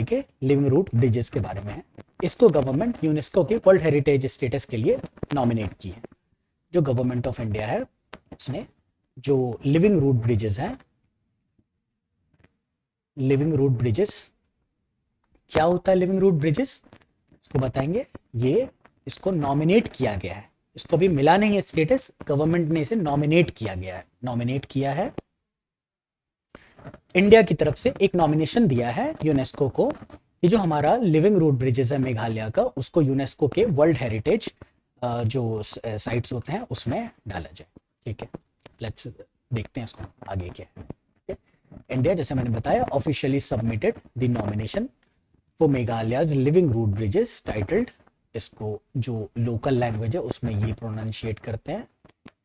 के लिविंग रूट ब्रिजेस के बारे में है। इसको गवर्नमेंट यूनेस्को के वर्ल्ड हेरिटेज स्टेटस के लिए नॉमिनेट की है। जो गवर्नमेंट ऑफ इंडिया है उसने जो लिविंग रूट ब्रिजेस हैं, लिविंग रूट ब्रिजेस क्या होता है, लिविंग रूट ब्रिजेस इसको बताएंगे। ये इसको नॉमिनेट किया गया है, इसको भी मिला नहीं है स्टेटस, गवर्नमेंट ने इसे नॉमिनेट किया गया है, नॉमिनेट किया है, इंडिया की तरफ से एक नॉमिनेशन दिया है यूनेस्को को कि जो हमारा लिविंग रूट ब्रिजेस है मेघालय का, उसको यूनेस्को के वर्ल्ड हेरिटेज जो साइट्स होते हैं उसमें डाला जाए, ठीक है। लेट्स देखते हैं इसको आगे क्या है। इंडिया जैसे मैंने बताया officially submitted the nomination for Meghalaya's living root bridges titled, इसको जो लोकल लैंग्वेज है उसमें ये प्रोनाउंशिएट करते हैं,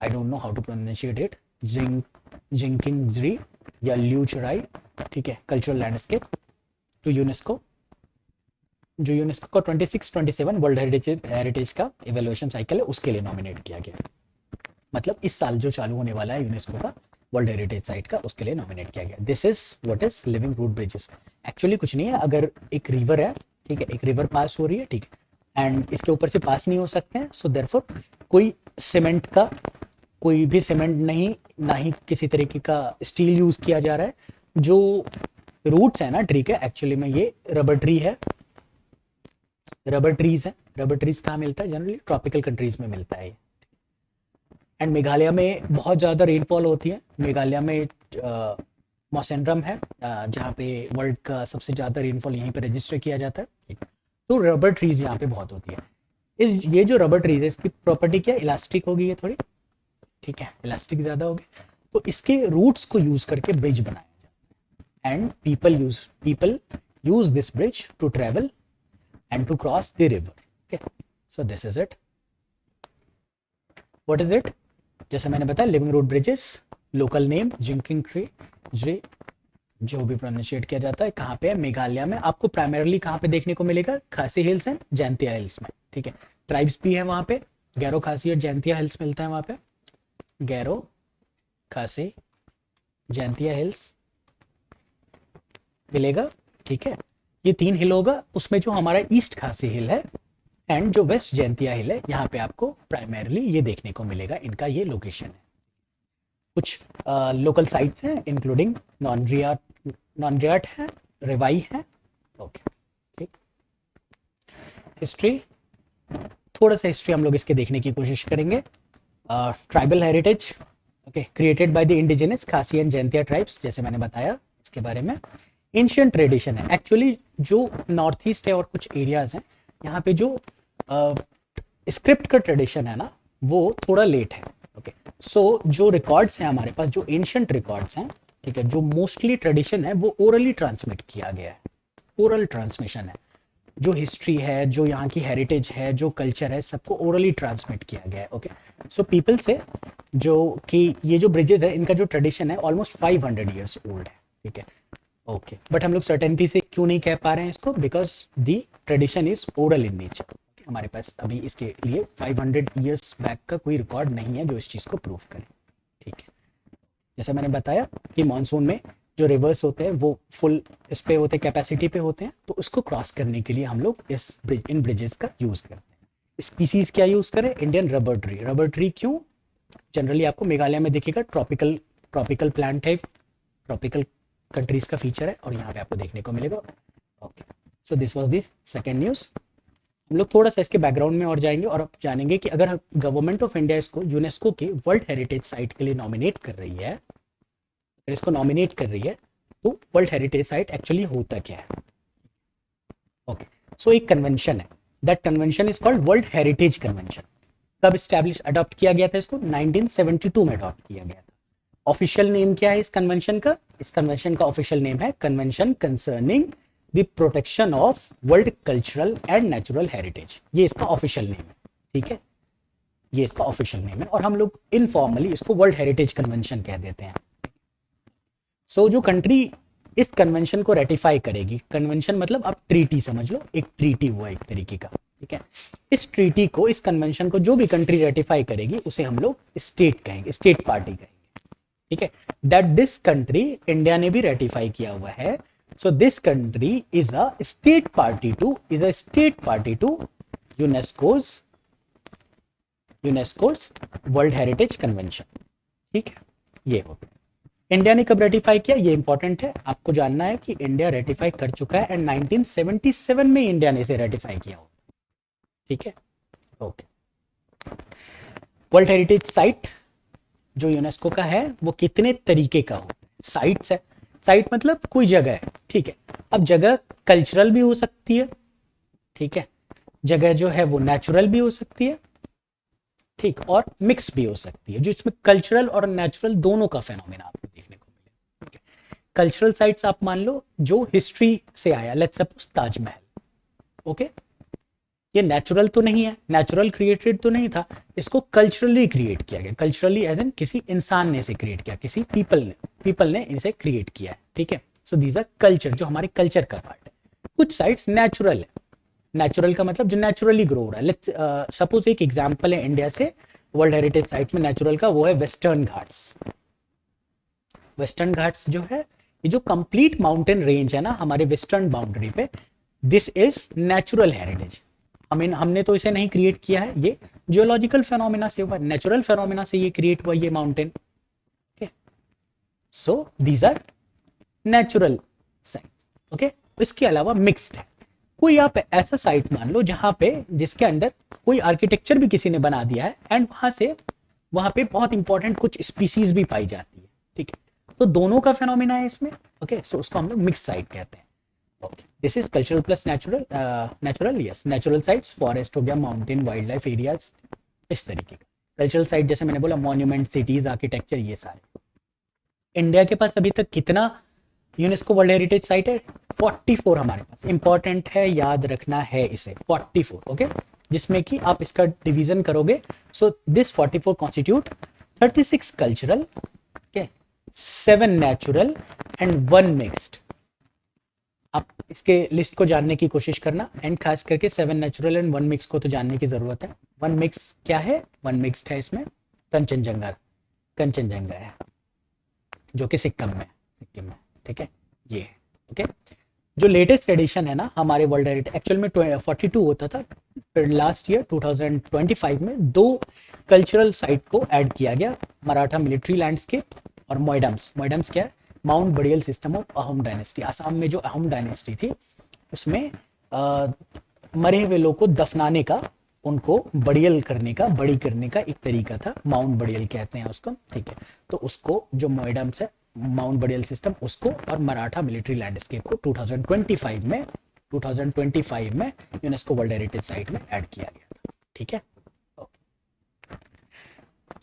I don't know how to pronunciate it, Jingkieng Jri या ल्यूचराई, ठीक है, कल्चरल लैंडस्केप टू यूनेस्को, जो यूनेस्को का 26-27 वर्ल्ड हेरिटेज का इवेल्युएशन साइकिल है उसके लिए नॉमिनेट किया गया। मतलब इस साल जो चालू होने वाला है यूनेस्को का वर्ल्ड हेरिटेज साइट का, उसके लिए नॉमिनेट किया गया। This is what is living root bridges. Actually कुछ नहीं है, अगर एक रिवर है, ठीक है, एक रिवर पास हो रही है, ठीक है, एंड इसके ऊपर से पास नहीं हो सकते हैं, सो देयरफॉर कोई सीमेंट का कोई भी सीमेंट नहीं, ना ही किसी तरीके का स्टील यूज किया जा रहा है। जो रूट्स है ना ट्री के, एक्चुअली में ये रबर ट्री है, रबर ट्रीज है। रबर ट्रीज कहाँ मिलता है, जनरली ट्रॉपिकल कंट्रीज में मिलता है। एंड मेघालय में बहुत ज़्यादा रेनफॉल होती है। मेघालय में मौसम है जहाँ पे वर्ल्ड का सबसे ज़्यादा रेनफॉल यहीं पे रजिस्टर किया जाता है। तो रबर ट्रीज यहाँ पे बहुत होती है। ये जो रबर ट्रीज है इसकी प्रॉपर्टी क्या, इलास्टिक होगी ये थोड़ी, ठीक है, इलास्टिक ज़्यादा होगी, तो इसके रूट्स को यूज करके ब्रिज बनाया जाता है, and people use this bridge to travel and to cross the river, okay. So this is it. What is it? जैसे मैंने बताया, living root bridges, local name Jingkieng tree, जी जो भी प्रोनाउंशिएट किया जाता है. कहाँ पे है? मेघालय में. आपको प्राइमरली कहाँ पे देखने को मिलेगा? खासी हिल्स एंड जैंतिया हिल्स में. ठीक है. ट्राइब्स भी है वहाँ पे, गैरो, खासी और जैंतिया हिल्स मिलता है वहाँ पे. गैरो, खासी, जैंतिया हिल्स मिलेगा. ठीक है. ये 3 हिल होगा. उसमें जो हमारा ईस्ट खासी हिल है एंड जो वेस्ट जैंतिया हिल है, यहाँ पे आपको प्राइमरली ये देखने को मिलेगा. इनका ये लोकेशन है. कुछ लोकल साइट्स हैं इंक्लूडिंग नॉनरियाट है, रिवाई है. ओके. ठीक. हिस्ट्री, थोड़ा सा हिस्ट्री हम लोग इसके देखने की कोशिश करेंगे. Tribal heritage, okay, created by the indigenous खासी एंड जैंतिया ट्राइब्स, जैसे मैंने बताया इसके बारे में. एंशिएंट ट्रेडिशन है एक्चुअली. जो नॉर्थ ईस्ट है और कुछ एरियाज हैं, यहाँ पे जो स्क्रिप्ट का ट्रेडिशन है ना, वो थोड़ा लेट है. ओके. सो जो रिकॉर्ड्स हैं हमारे पास, जो एंशिएंट रिकॉर्ड्स हैं, ठीक है, जो मोस्टली ट्रेडिशन है वो ओरली ट्रांसमिट किया गया है. ओरल ट्रांसमिशन है. जो हिस्ट्री है, जो यहाँ की हेरिटेज है, जो कल्चर है, सबको ओरली ट्रांसमिट किया गया है. ओके. सो पीपल से जो कि ये जो ब्रिजेस है, इनका जो ट्रेडिशन है ऑलमोस्ट 500 ईयर्स ओल्ड है. ठीक है. ओके. बट हम लोग सर्टेनिटी से क्यों नहीं कह पा रहे हैं इसको? Because the tradition is oral in nature. हमारे पास अभी इसके लिए 500 ईयर्स बैक का कोई रिकॉर्ड नहीं है जो इस चीज़ को प्रूव करे. ठीक है. जैसा मैंने बताया कि मानसून में जो रिवर्स होते हैं वो फुल इस पे होते हैं, कैपेसिटी पे होते हैं, तो उसको क्रॉस करने के लिए हम लोग इन ब्रिजेस का यूज करते हैं. स्पीसीज क्या यूज करें? Indian rubber tree. Rubber tree क्यों? जनरली आपको मेघालय में दिखेगा. ट्रॉपिकल प्लांट है, ट्रॉपिकल कंट्रीज का फीचर है, और यहाँ पे आपको देखने को मिलेगा. Okay. So this was the second news. हम लोग थोड़ा सा इसके बैकग्राउंड में और जाएंगे और अब जानेंगे कि अगर गवर्नमेंट ऑफ इंडिया इसको यूनेस्को के वर्ल्ड हेरिटेज साइट के लिए नॉमिनेट कर रही है, अगर इसको नॉमिनेट कर रही है, तो वर्ल्ड हेरिटेज साइट एक्चुअली होता क्या है? ओके. सो एक कन्वेंशन है. That convention is called world heritage convention. कब स्टैब्लिश अडॉप्ट किया गया था इसको? 1972 में अडॉप्ट किया गया था. ऑफिशियल नेम क्या है इस कन्वेंशन का? इस कन्वेंशन का ऑफिशियल नेम है convention concerning the protection of world cultural and natural heritage. ये इसका ऑफिशियल नेम है. ठीक है. ये इसका ऑफिशियल नेम है और हम लोग इनफॉर्मली इसको वर्ल्ड हेरिटेज कन्वेंशन कह देते हैं. सो जो कंट्री इस कन्वेंशन को रेटिफाई करेगी, कन्वेंशन मतलब आप ट्रीटी समझ लो, एक ट्रीटी हुआ एक तरीके का. ठीक है. इस ट्रीटी को, इस कन्वेंशन को जो भी कंट्री रेटिफाई करेगी उसे हम लोग स्टेट कहेंगे, स्टेट पार्टी कहेंगे. ठीक है. दैट दिस कंट्री, इंडिया ने भी रेटिफाई किया हुआ है. So this country is a state party to UNESCO's world heritage convention. ठीक है. ये हो गया. इंडिया ने कब रेटिफाई किया? ये इंपॉर्टेंट है, आपको जानना है कि इंडिया रेटिफाई कर चुका है एंड 1977 में इंडिया ने इसे रेटिफाई किया हो. ठीक है. ओके. वर्ल्ड हेरिटेज साइट जो यूनेस्को का है वो कितने तरीके का होता है? साइट्स है. साइट मतलब कोई जगह है. ठीक है. अब जगह कल्चरल भी हो सकती है. ठीक है. जगह जो है वो नेचुरल भी हो सकती है. ठीक. और मिक्स भी हो सकती है, जो इसमें कल्चरल और नेचुरल दोनों का फेनोमेना आपको देखने को मिले. ठीक है. कल्चरल साइट्स आप मान लो जो हिस्ट्री से आया, लेट्स सपोज ताजमहल. ओके. ये नेचुरल तो नहीं है, नेचुरल क्रिएटेड तो नहीं था, इसको कल्चरली क्रिएट किया गया. कल्चरली एज एन किसी इंसान ने इसे क्रिएट किया, किसी पीपल ने इसे क्रिएट किया है. ठीक है. सो दीज आर कल्चर, जो हमारे कल्चर का पार्ट है. कुछ साइट्स नेचुरल है. नेचुरल का मतलब जो नेचुरली ग्रो हो रहा है. लेट्स सपोज एक एग्जांपल है इंडिया से वर्ल्ड हेरिटेज साइट में नेचुरल का, वो है वेस्टर्न घाट्स. वेस्टर्न घाट्स जो है, ये जो कंप्लीट माउंटेन रेंज है ना हमारे वेस्टर्न बाउंड्री पे, दिस इज नेचुरल हेरिटेज. हमने तो इसे नहीं क्रिएट किया है, ये जियोलॉजिकल फेनोमेना से हुआ, नेचुरल फेनोमेना से ये क्रिएट हुआ ये mountain. So these are natural sites. Okay. इसके अलावा मिक्स्ड है. कोई आप ऐसा साइट मान लो जहां पे, जिसके अंदर कोई आर्किटेक्चर भी किसी ने बना दिया है एंड वहां पे बहुत इंपॉर्टेंट कुछ स्पीसीज भी पाई जाती है. ठीक है. तो दोनों का फेनोमेना है इसमें. ओके. सो उसको हम लोग मिक्स साइट कहते हैं. Okay. This is cultural plus natural. Yes, natural sites, forest हो गया, माउंटेन, वाइल्ड लाइफ एरियाज, इस तरीके का. कल्चरल साइट जैसे मैंने बोला, मॉन्यूमेंट, सिटीज, आर्किटेक्चर, ये सारे. इंडिया के पास अभी तक कितना यूनेस्को वर्ल्ड हेरिटेज साइट है? 44 हमारे पास. इंपॉर्टेंट है, याद रखना है इसे, 44. ओके. जिसमें कि आप इसका डिवीजन करोगे, so this 44 constitute 36 cultural, okay, 7 natural and 1 mixed. आप इसके लिस्ट को जानने की कोशिश करना, एंड खास करके 7 नेचुरल एंड 1 मिक्स को तो जानने की जरूरत है। 1 मिक्स क्या है? 1 मिक्स्ड है इसमें कंचनजंगा, कंचनजंगा है जो कि सिक्किम में, ठीक है, ये है, ओके। जो लेटेस्ट एडिशन है ना हमारे वर्ल्ड हेरिटेज, एक्चुअल में 42 होता था, फिर लास्ट ईयर 2025 में 2 कल्चरल साइट को ऐड किया गया, मराठा मिलिट्री लैंडस्केप और मोइडम्स। मोइडम्स क्या है? Mound burial system of Ahom dynasty. Assam में जो अहोम डायनेस्टी थी उसमें मरे हुए लोग को दफनाने का, उनको बड़ियल करने का, बड़ी करने का एक तरीका था, माउंट बड़ियल कहते हैं उसको, ठीक है। तो उसको जो मोइडम्स है, माउंट बड़ियल सिस्टम, उसको और मराठा मिलिट्री लैंडस्केप को 2025 में यूनेस्को वर्ल्ड हेरिटेज साइट में ऐड किया गया था, ठीक है।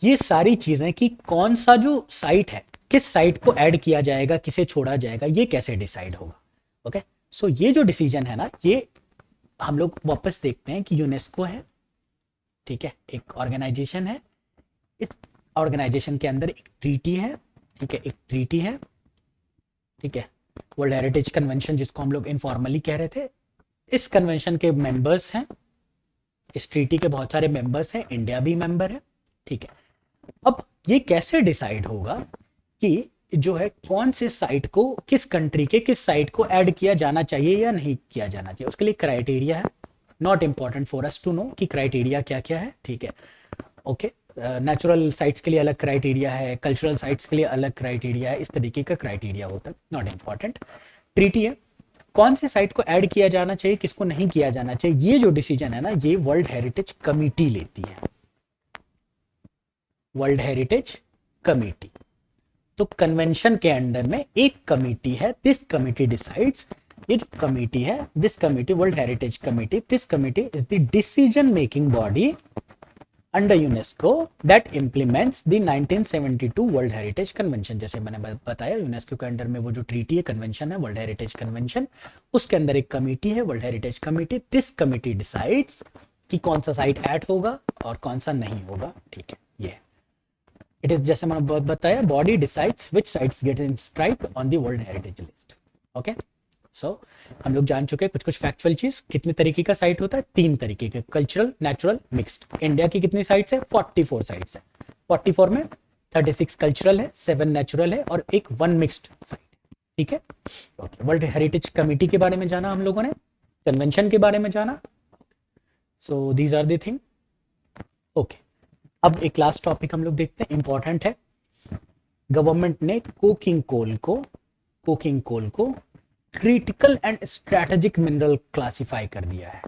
ये सारी चीजें कि कौन सा जो साइट है, किस साइट को ऐड किया जाएगा, किसे छोड़ा जाएगा, ये कैसे डिसाइड होगा, ओके। सो ये जो डिसीजन है ना, ये हम लोग वापस देखते हैं कि यूनेस्को है, ठीक है, एक ऑर्गेनाइजेशन है। इस ऑर्गेनाइजेशन के अंदर एक ट्रीटी है, ठीक है, एक ट्रीटी है, ठीक है, वर्ल्ड हेरिटेज कन्वेंशन जिसको हम लोग इनफॉर्मली कह रहे थे। इस कन्वेंशन के मेंबर्स हैं, इस ट्रीटी के बहुत सारे मेंबर्स हैं, इंडिया भी मेंबर है, ठीक है। अब ये कैसे डिसाइड होगा कि जो है कौन से साइट को, किस कंट्री के किस साइट को ऐड किया जाना चाहिए या नहीं किया जाना चाहिए, उसके लिए क्राइटेरिया है। Not important for us to know कि क्राइटेरिया क्या क्या है, ठीक है, ओके। नेचुरल साइट्स के लिए अलग क्राइटेरिया है, कल्चरल साइट्स के लिए अलग क्राइटेरिया है, इस तरीके का क्राइटेरिया होता है, नॉट इंपॉर्टेंट। ट्रीटी है, कौन से साइट को ऐड किया जाना चाहिए, किसको नहीं किया जाना चाहिए, ये जो डिसीजन है ना, ये वर्ल्ड हेरिटेज कमिटी लेती है, वर्ल्ड हेरिटेज कमिटी। तो कन्वेंशन के अंडर में एक कमिटी है, दिस कमिटी डिसाइड्स। ये जो कमिटी है, this committee, world heritage committee, this committee is the decision making body under UNESCO that implements the 1972 world heritage convention. जैसे मैंने बताया, यूनेस्को के अंडर में वो जो ट्रीटी है, कन्वेंशन है, वर्ल्ड हेरिटेज कन्वेंशन, उसके अंदर एक कमिटी है, world heritage committee. This committee decides कि कौन सा साइट ऐड होगा और कौन सा नहीं होगा, ठीक है, ये इट इज, जैसे मैंने बहुत बताया, body decides which sites get inscribed on the world heritage list, okay. So हम लोग जान चुके हैं कुछ कुछ फैक्चुअल चीज। कितने तरीके का साइट होता है? 3 तरीके के, कल्चरल, नेचुरल, मिक्स्ड। इंडिया की कितनी साइट्स है? 44 साइट्स है। 44 में 36 कल्चरल है, 7 नेचुरल है और एक 1 मिक्स्ड साइट, ठीक है, ओके। वर्ल्ड हेरिटेज कमिटी के बारे में जाना हम लोगों ने, कन्वेंशन के बारे में जाना, so these are the thing, okay. अब एक लास्ट टॉपिक हम लोग देखते हैं, इंपॉर्टेंट है। गवर्नमेंट ने कोकिंग कोल को critical and strategic mineral classify कर दिया है,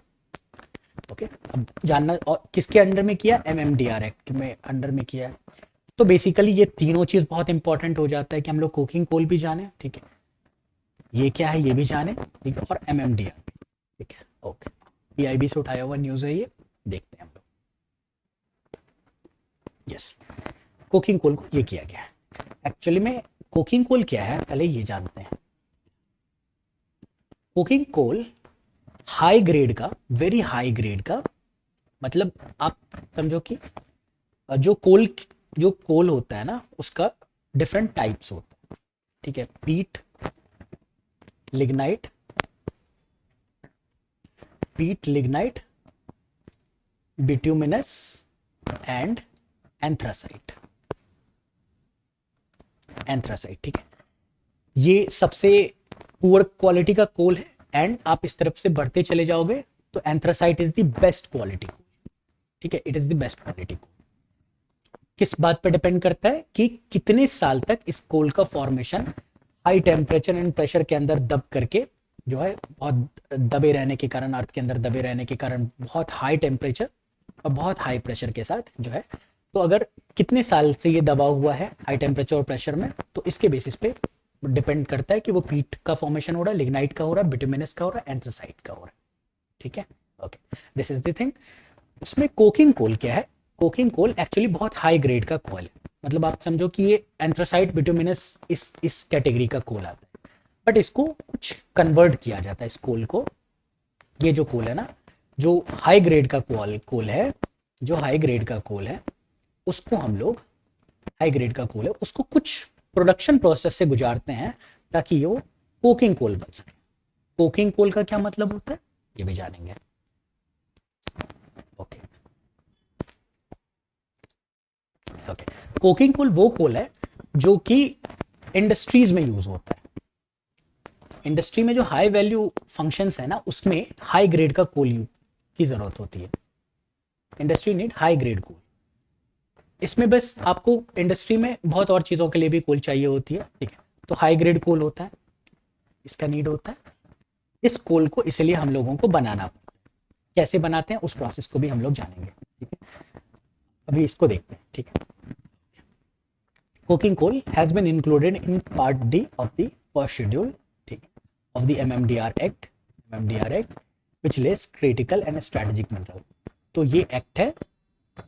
ओके। अब जानना, और किसके अंडर में किया? एमएमडीआर एक्ट में अंडर में किया है। तो बेसिकली ये तीनों चीज बहुत इंपॉर्टेंट हो जाता है कि हम लोग कोकिंग कोल भी जाने, ठीक है, ये क्या है ये भी जाने, ठीक है, और एमएमडीआर, ठीक है, ओके। पीआईबी से उठाया हुआ न्यूज है ये, देखते हैं हम लोग। यस, कोकिंग कोल को ये किया गया है। एक्चुअली में कोकिंग कोल क्या है पहले ये जानते हैं। कोकिंग कोल हाई ग्रेड का, वेरी हाई ग्रेड का, मतलब आप समझो कि जो कोल होता है ना, उसका डिफरेंट टाइप्स होता है, ठीक है। पीट, लिग्नाइट, बिट्यूमिनस एंड एंथ्रासाइट, ठीक है। ये सबसे पुअर क्वालिटी का कोल है, एंड आप इस तरफ से बढ़ते चले जाओगे तो anthracite is the best quality, ठीक है, it is the best quality. किस बात पर डिपेंड करता है कि कितने साल तक इस कोल का formation high temperature and pressure के अंदर दब करके, जो है बहुत दबे रहने के कारण, अर्थ के अंदर दबे रहने के कारण, बहुत हाई टेम्परेचर और बहुत हाई प्रेशर के साथ जो है, तो अगर कितने साल से ये दबा हुआ है हाई टेम्परेचर और प्रेशर में, तो इसके बेसिस पे डिपेंड करता है कि वो पीट का फॉर्मेशन हो रहा है, लिग्नाइट का हो रहा है, बिटुमिनस का हो रहा है, एंथ्रासाइट का हो रहा है, ठीक है, okay. This is the thing. इसमें कोकिंग कोल क्या है? कोकिंग कोल एक्चुअली बहुत हाई ग्रेड का कोल है, मतलब आप समझो कि ये एंथ्रासाइट, बिटुमिनस इस कैटेगरी का कोल आता है, बट इसको कुछ कन्वर्ट किया जाता है, इस कोल को, ये जो कोल है ना, जो हाई ग्रेड का कोल है, जो हाई ग्रेड का कोल है उसको हम लोग, हाई ग्रेड का कोल है उसको कुछ प्रोडक्शन प्रोसेस से गुजारते हैं ताकि वो कोकिंग कोल बन सके। कोकिंग कोल का क्या मतलब होता है ये भी जानेंगे। ओके ओके, कोकिंग कोल वो कोल है जो कि इंडस्ट्रीज में यूज होता है। इंडस्ट्री में जो हाई वैल्यू फंक्शंस है ना उसमें हाई ग्रेड का कोल की जरूरत होती है। इंडस्ट्री नीड हाई ग्रेड कोल। इसमें बस आपको इंडस्ट्री में बहुत और चीज़ों के लिए भी कोल चाहिए होती है, ठीक है, तो हाई ग्रेड कोल होता है, इसका नीड होता है। इस कोल को इसलिए हम लोगों को बनाना पड़ता है। कैसे बनाते हैं उस प्रोसेस को भी हम लोग जानेंगे, ठीक है। अभी इसको देखते हैं, ठीक है। Coking coal has been included in part D of the first schedule, ठीक है, of the MMDR act which list critical and strategic mineral. तो ये एक्ट है,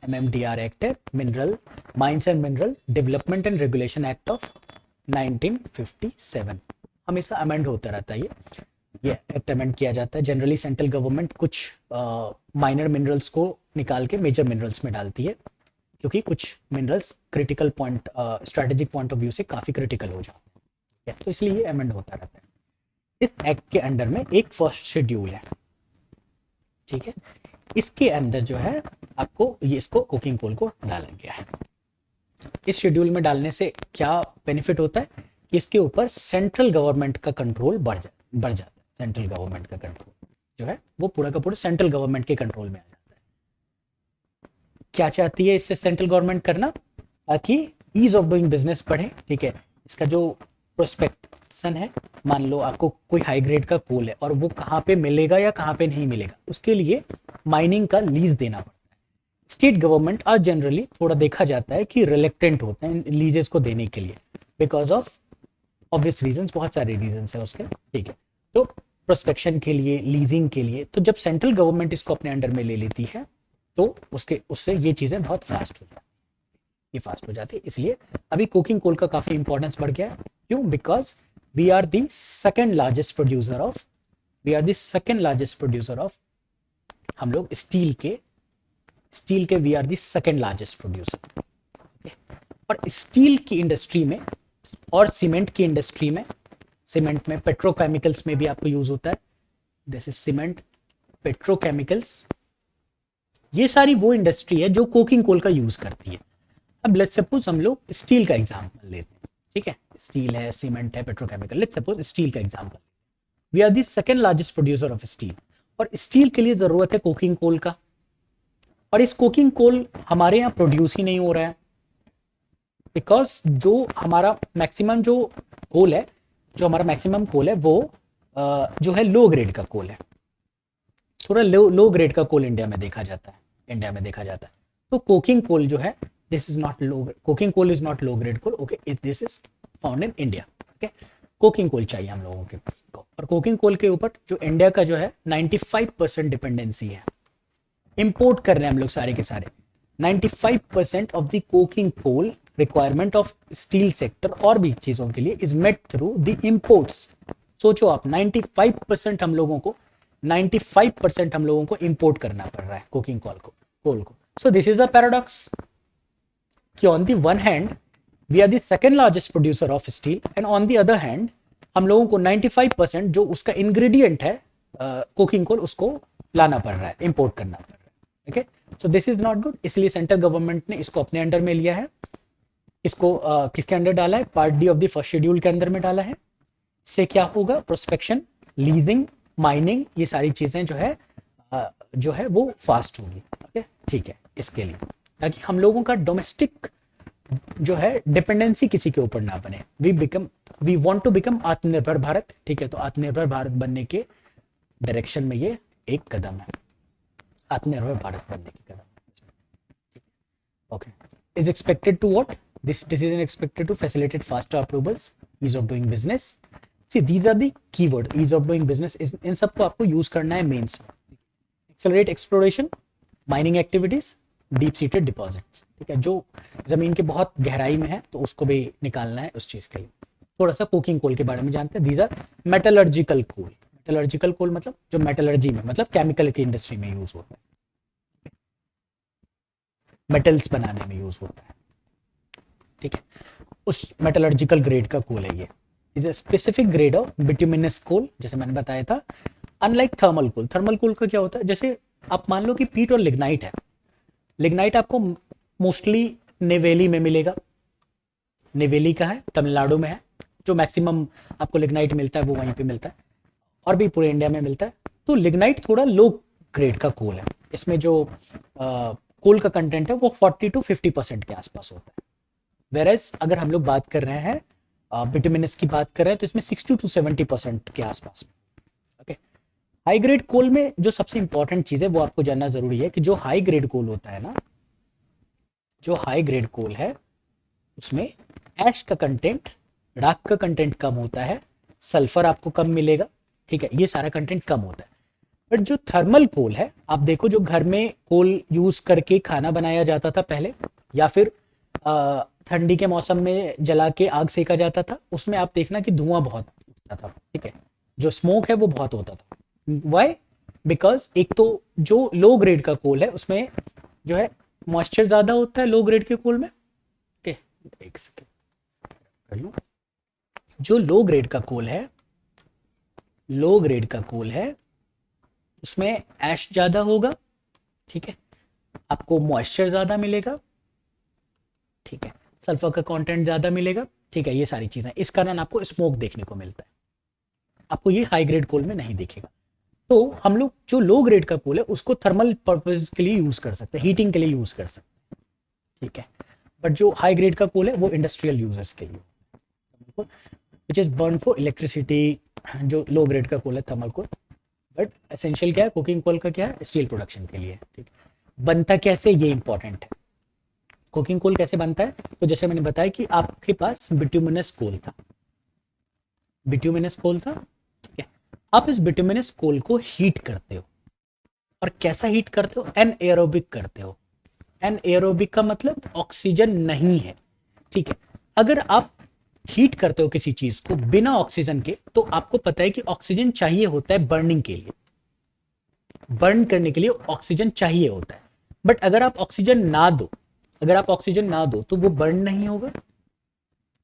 एमएमडीआर एक्ट है, mineral mines and mineral development and regulation act of 1957। हमेशा amend होता रहता है ये एक्ट अमेंड किया जाता है। जनरली सेंट्रल गवर्नमेंट कुछ माइनर मिनरल्स को निकाल के मेजर मिनरल्स में डालती है, क्योंकि कुछ minerals critical point, strategic point of view से काफी क्रिटिकल हो जाते हैं, तो इसलिए ये अमेंड होता रहता है। इस एक्ट के अंडर में एक फर्स्ट शेड्यूल है, ठीक है, इसके अंदर जो है आपको ये इसको कोकिंग कोल को डाला गया है। इस शेड्यूल में डालने से क्या बेनिफिट होता है कि इसके ऊपर सेंट्रल गवर्नमेंट का कंट्रोल बढ़ जाता है। सेंट्रल गवर्नमेंट का कंट्रोल जो है वो पूरा का पूरा सेंट्रल गवर्नमेंट के कंट्रोल में आ जाता है। क्या चाहती है इससे सेंट्रल गवर्नमेंट करना, ताकि ईज ऑफ डूइंग बिजनेस बढ़े, ठीक है। इसका जो प्रोस्पेक्शन है, मान लो आपको कोई हाई ग्रेड का कोल है और वो कहाँ पे मिलेगा या कहाँ पे नहीं मिलेगा, उसके लिए माइनिंग का लीज देना पड़ता है। स्टेट गवर्नमेंट आज जनरली थोड़ा देखा जाता है कि रिलेक्टेंट होते हैं लीजेस को देने के लिए, बिकॉज ऑफ ऑब्वियस रीजंस, बहुत सारे रीजंस है उसके, ठीक है। तो प्रोस्पेक्शन के लिए, लीजिंग के लिए, तो जब सेंट्रल गवर्नमेंट इसको अपने अंडर में ले लेती है तो उससे ये चीजें बहुत फास्ट हो जाती है, ये फास्ट हो जाती है। इसलिए अभी कोकिंग कोल का काफी इंपॉर्टेंस बढ़ गया है। क्यों? Because we are the second largest producer of, हम लोग स्टील के we are the second largest producer. और स्टील की इंडस्ट्री में और सीमेंट की इंडस्ट्री में, सीमेंट में पेट्रोकेमिकल्स में भी आपको यूज होता है, दिस इज सीमेंट, पेट्रोकेमिकल्स, ये सारी वो इंडस्ट्री है जो कोकिंग कोल का यूज करती है। अब लेट्स सपोज हम लोग स्टील का एग्जांपल लेते हैं, ठीक है, स्टील है, सीमेंट है, पेट्रोकेमिकल, लेट्स सपोज स्टील का example, we are the second largest producer of steel, और स्टील के लिए जरूरत है कोकिंग कोल का, और इस कोकिंग कोल हमारे यहाँ प्रोड्यूस ही नहीं हो रहा है, बिकॉज जो हमारा मैक्सिमम जो कोल है, वो जो है लो ग्रेड का कोल है, थोड़ा लो ग्रेड का कोल इंडिया में देखा जाता है। तो कोकिंग कोल जो है, this is not low, coking coal is not low grade coal, okay, this is found in India, okay. Coking coal चाहिए हम लोगों के, और कोकिंग कोल के ऊपर जो इंडिया का जो है 95% डिपेंडेंसी है, इंपोर्ट कर रहे हैं हम लोग सारे के सारे। 95% of the coking coal requirement of steel sector और भी चीजों के लिए is met through the imports. सोचो आप, 95% हम लोगों को इंपोर्ट करना पड़ रहा है कोकिंग कोल को। So this is the paradox कि on the one hand we are the second largest producer of steel, and on the other hand हम लोगों को 95% जो उसका इंग्रेडिएंट है कोकिंग कोल, उसको लाना पड़ रहा है, इंपोर्ट करना पड़ रहा है, okay. So this is not good, इसलिए सेंट्रल गवर्नमेंट ने इसको अपने अंडर में लिया है। इसको किसके अंडर डाला है? Part D of the first schedule के अंदर में डाला है। इससे क्या होगा? प्रोस्पेक्शन, लीजिंग, माइनिंग, ये सारी चीजें जो है वो फास्ट होगी, ओके, ठीक है, इसके लिए, ताकि हम लोगों का डोमेस्टिक जो है डिपेंडेंसी किसी के ऊपर ना बने। वी वांट टू बिकम आत्मनिर्भर भारत, ठीक है, तो आत्मनिर्भर भारत बनने के डायरेक्शन में ये एक कदम है, आत्मनिर्भर भारत बनने की कदम, okay. Is expected to what? This decision expected to facilitate faster approvals, ease of doing business. See these are the keyword, ease of doing business, इन सबको आपको यूज करना है मेंस में। Accelerate exploration, mining activities, deep seated deposits, ठीक है, जो जमीन के बहुत गहराई में है तो उसको भी निकालना है उस चीज के लिए। थोड़ा सा कोकिंग कोल के बारे में जानते हैं। These are metallurgical coal, metallurgical coal मतलब जो मेटलर्जी में मतलब केमिकल की इंडस्ट्री में यूज होता है, मेटल्स बनाने में यूज होता है, ठीक है। उस मेटलर्जिकल ग्रेड का कोल है ये। Is a specific grade of bituminous coal, जैसे मैंने बताया था। Unlike thermal coal, thermal coal का क्या होता है, जैसे आप मान लो कि पीट और लिग्नाइट है। लिग्नाइट आपको मोस्टली नेवेली में मिलेगा। नेवेली का है, तमिलनाडु में है। जो मैक्सिमम आपको लिग्नाइट मिलता है वो वहीं पे मिलता है, और भी पूरे इंडिया में मिलता है। तो लिग्नाइट थोड़ा लो ग्रेड का कोल है। इसमें जो कोल का कंटेंट है वो 40 to 50% के आसपास होता है। वेरएस अगर हम लोग बात कर रहे हैं बिटुमिनस की बात कर रहे हैं तो इसमें 60 to 70% के आसपास। ओके। हाई ग्रेड कोल में जो सबसे इंपॉर्टेंट चीज है वो आपको जानना जरूरी है कि जो हाई ग्रेड कोल होता है ना, जो हाई ग्रेड कोल है उसमें ऐश का कंटेंट, राख का कंटेंट कम होता है, सल्फर आपको कम मिलेगा, ठीक है, ये सारा कंटेंट कम होता है। बट जो थर्मल कोल है, आप देखो जो घर में कोल यूज करके खाना बनाया जाता था पहले, या फिर ठंडी के मौसम में जला के आग सेका जाता था, उसमें आप देखना कि धुआं बहुत उठता था, ठीक है, जो स्मोक है वो बहुत होता था। वाई? बिकॉज एक तो जो लो ग्रेड का कोल है उसमें जो है मॉइस्चर ज्यादा होता है लो ग्रेड के कोल में। ओके, एक सेकेंड कर लूं। जो लो ग्रेड का कोल है, लो ग्रेड का कोल है उसमें ऐश ज्यादा होगा, ठीक है, आपको मॉइस्चर ज्यादा मिलेगा, ठीक है, सल्फर का कंटेंट ज्यादा मिलेगा, ठीक है, ये सारी चीजें इस कारण आपको स्मोक देखने को मिलता है। आपको ये हाई ग्रेड कोल में नहीं दिखेगा। तो हम लोग जो लो ग्रेड का कोल है उसको थर्मल पर्पज के लिए यूज कर सकते हैं, हीटिंग के लिए यूज कर सकते हैं, ठीक है। बट जो हाई ग्रेड का कोल है वो इंडस्ट्रियल यूजर्स के लिए, which is burn for electricity. जो लो ग्रेड का कोल है थर्मल कोल, बट एसेंशियल क्या है, कुकिंग कोल का क्या है, स्टील प्रोडक्शन के लिए, ठीक। बनता कैसे, ये इंपॉर्टेंट है। कुकिंग कोल कैसे बनता है, तो जैसे मैंने बताया कि आपके पास बिट्यूमिनस कोल था, बिट्यूमिनस कोल था, ठीक है। आप इस बिट्यूमिनस कोल को हीट करते हो, और कैसा हीट करते हो, एन एरोबिक करते हो। एन एरोबिक का मतलब ऑक्सीजन नहीं है, ठीक है। अगर आप हीट करते हो किसी चीज को बिना ऑक्सीजन के, तो आपको पता है कि ऑक्सीजन चाहिए होता है बर्निंग के लिए, बर्न करने के लिए ऑक्सीजन चाहिए होता है। बट अगर आप ऑक्सीजन ना दो, अगर आप ऑक्सीजन ना दो तो वो बर्न नहीं होगा,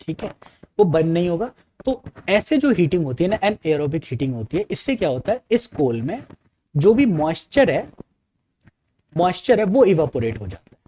ठीक है, वो बर्न नहीं होगा। तो ऐसे जो हीटिंग होती है ना, एन एरोबिक हीटिंग होती है, इससे क्या होता है, इस कोल में जो भी मॉइस्चर है, मॉइस्चर है वो इवापोरेट हो जाता है,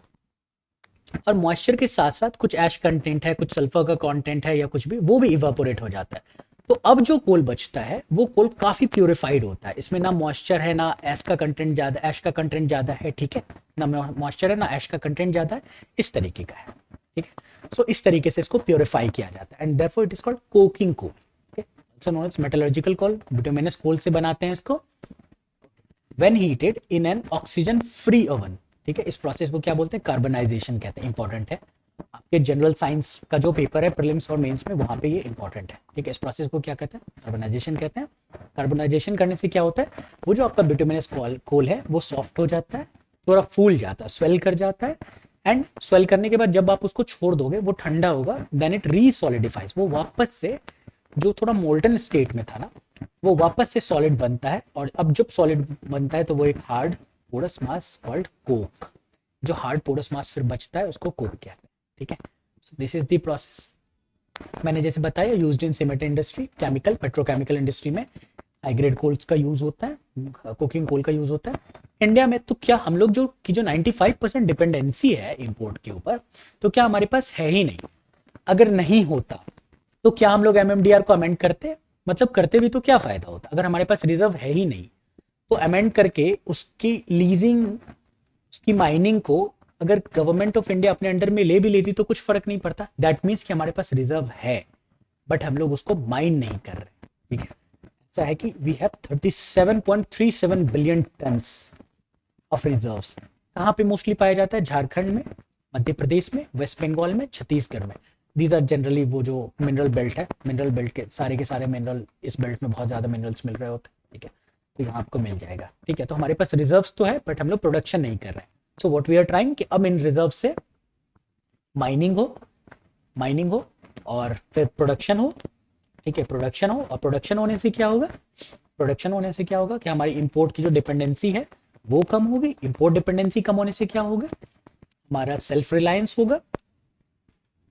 और मॉइस्चर के साथ साथ कुछ ऐश कंटेंट है, कुछ सल्फर का कंटेंट है या कुछ भी, वो भी इवापोरेट हो जाता है। तो अब जो कोल बचता है वो कोल काफी प्यूरिफाइड होता है, इसमें ना मॉइस्चर है ना ऐश का कंटेंट ज्यादा, ऐश का कंटेंट ज्यादा है, ठीक है, ना मॉइस्चर है ना ऐश का कंटेंट ज्यादा है, इस तरीके का है, ठीक है। सो इस तरीके से इसको प्योरीफाई किया जाता है, and therefore it is called coking coal, okay, also known as metallurgical coal. Bituminous coal से बनाते हैं इसको, when heated in an oxygen free oven, ठीक है। इस प्रोसेस को क्या बोलते हैं, कार्बनाइजेशन कहते हैं, इंपॉर्टेंट है। आपके जनरल साइंस का जो पेपर है प्रीलिम्स और मेंस में, वहां पे ये इंपॉर्टेंट है, ठीक है। इस प्रोसेस को क्या कहते हैं, कार्बनाइजेशन कहते हैं। कार्बनाइजेशन करने से क्या होता है, वो जो आपका बिटुमिनस कोल है वो सॉफ्ट हो जाता है, थोड़ा फूल जाता है, स्वेल कर जाता है, एंड स्वेल करने के बाद जब आप उसको छोड़ दोगे वो ठंडा होगा, देन इट रीसॉलिडिफाइज, वो वापस से जो थोड़ा मोल्टन स्टेट में था ना, वो वापस से सॉलिड बनता है। और अब जब सॉलिड बनता है तो वो एक हार्ड पोरस मास कॉल्ड कोक, जो हार्ड पोरस मास फिर बचता है उसको कोक कहते हैं, ठीक है। So this is the process. मैंने जैसे बताया used in cement industry, chemical petrochemical industry में हाई ग्रेड कोल्स का यूज होता है, कुकिंग कोल का यूज होता है। इंडिया में तो क्या हम लोग जो की जो 95% डिपेंडेंसी है इंपोर्ट के ऊपर, तो क्या हमारे पास है ही नहीं। अगर नहीं होता तो क्या हम लोग एमएमडीआर को अमेंड करते, मतलब करते भी तो क्या फायदा होता, अगर हमारे पास रिजर्व है ही नहीं। तो अमेंड करके उसकी लीजिंग, उसकी माइनिंग को अगर गवर्नमेंट ऑफ इंडिया अपने अंडर में ले भी लेती तो कुछ फर्क नहीं पड़ता, दैट मीन्स कि हमारे पास रिजर्व है, बट हम लोग उसको माइन नहीं कर रहे, ठीक है। ऐसा है कि we have 37.37 billion tons of reserves. कहाँ पे मोस्टली पाया जाता है, झारखंड में, मध्य प्रदेश में, वेस्ट बंगाल में, छत्तीसगढ़ में। दीज आर जनरली वो जो मिनरल बेल्ट है, मिनरल बेल्ट के सारे मिनरल, इस बेल्ट में बहुत ज्यादा मिनरल्स मिल रहे होते हैं, ठीक है। तो यहाँ आपको मिल जाएगा, ठीक है। तो हमारे पास रिजर्व्स तो है बट हम लोग प्रोडक्शन नहीं कर रहे हैं। So what we are trying कि अब इन रिजर्व से माइनिंग हो, माइनिंग हो और फिर प्रोडक्शन हो, ठीक है, प्रोडक्शन हो, और प्रोडक्शन होने से क्या होगा, प्रोडक्शन होने से क्या होगा कि हमारी इंपोर्ट की जो डिपेंडेंसी है वो कम होगी। इंपोर्ट डिपेंडेंसी कम होने से क्या होगा, हमारा सेल्फ रिलायंस होगा।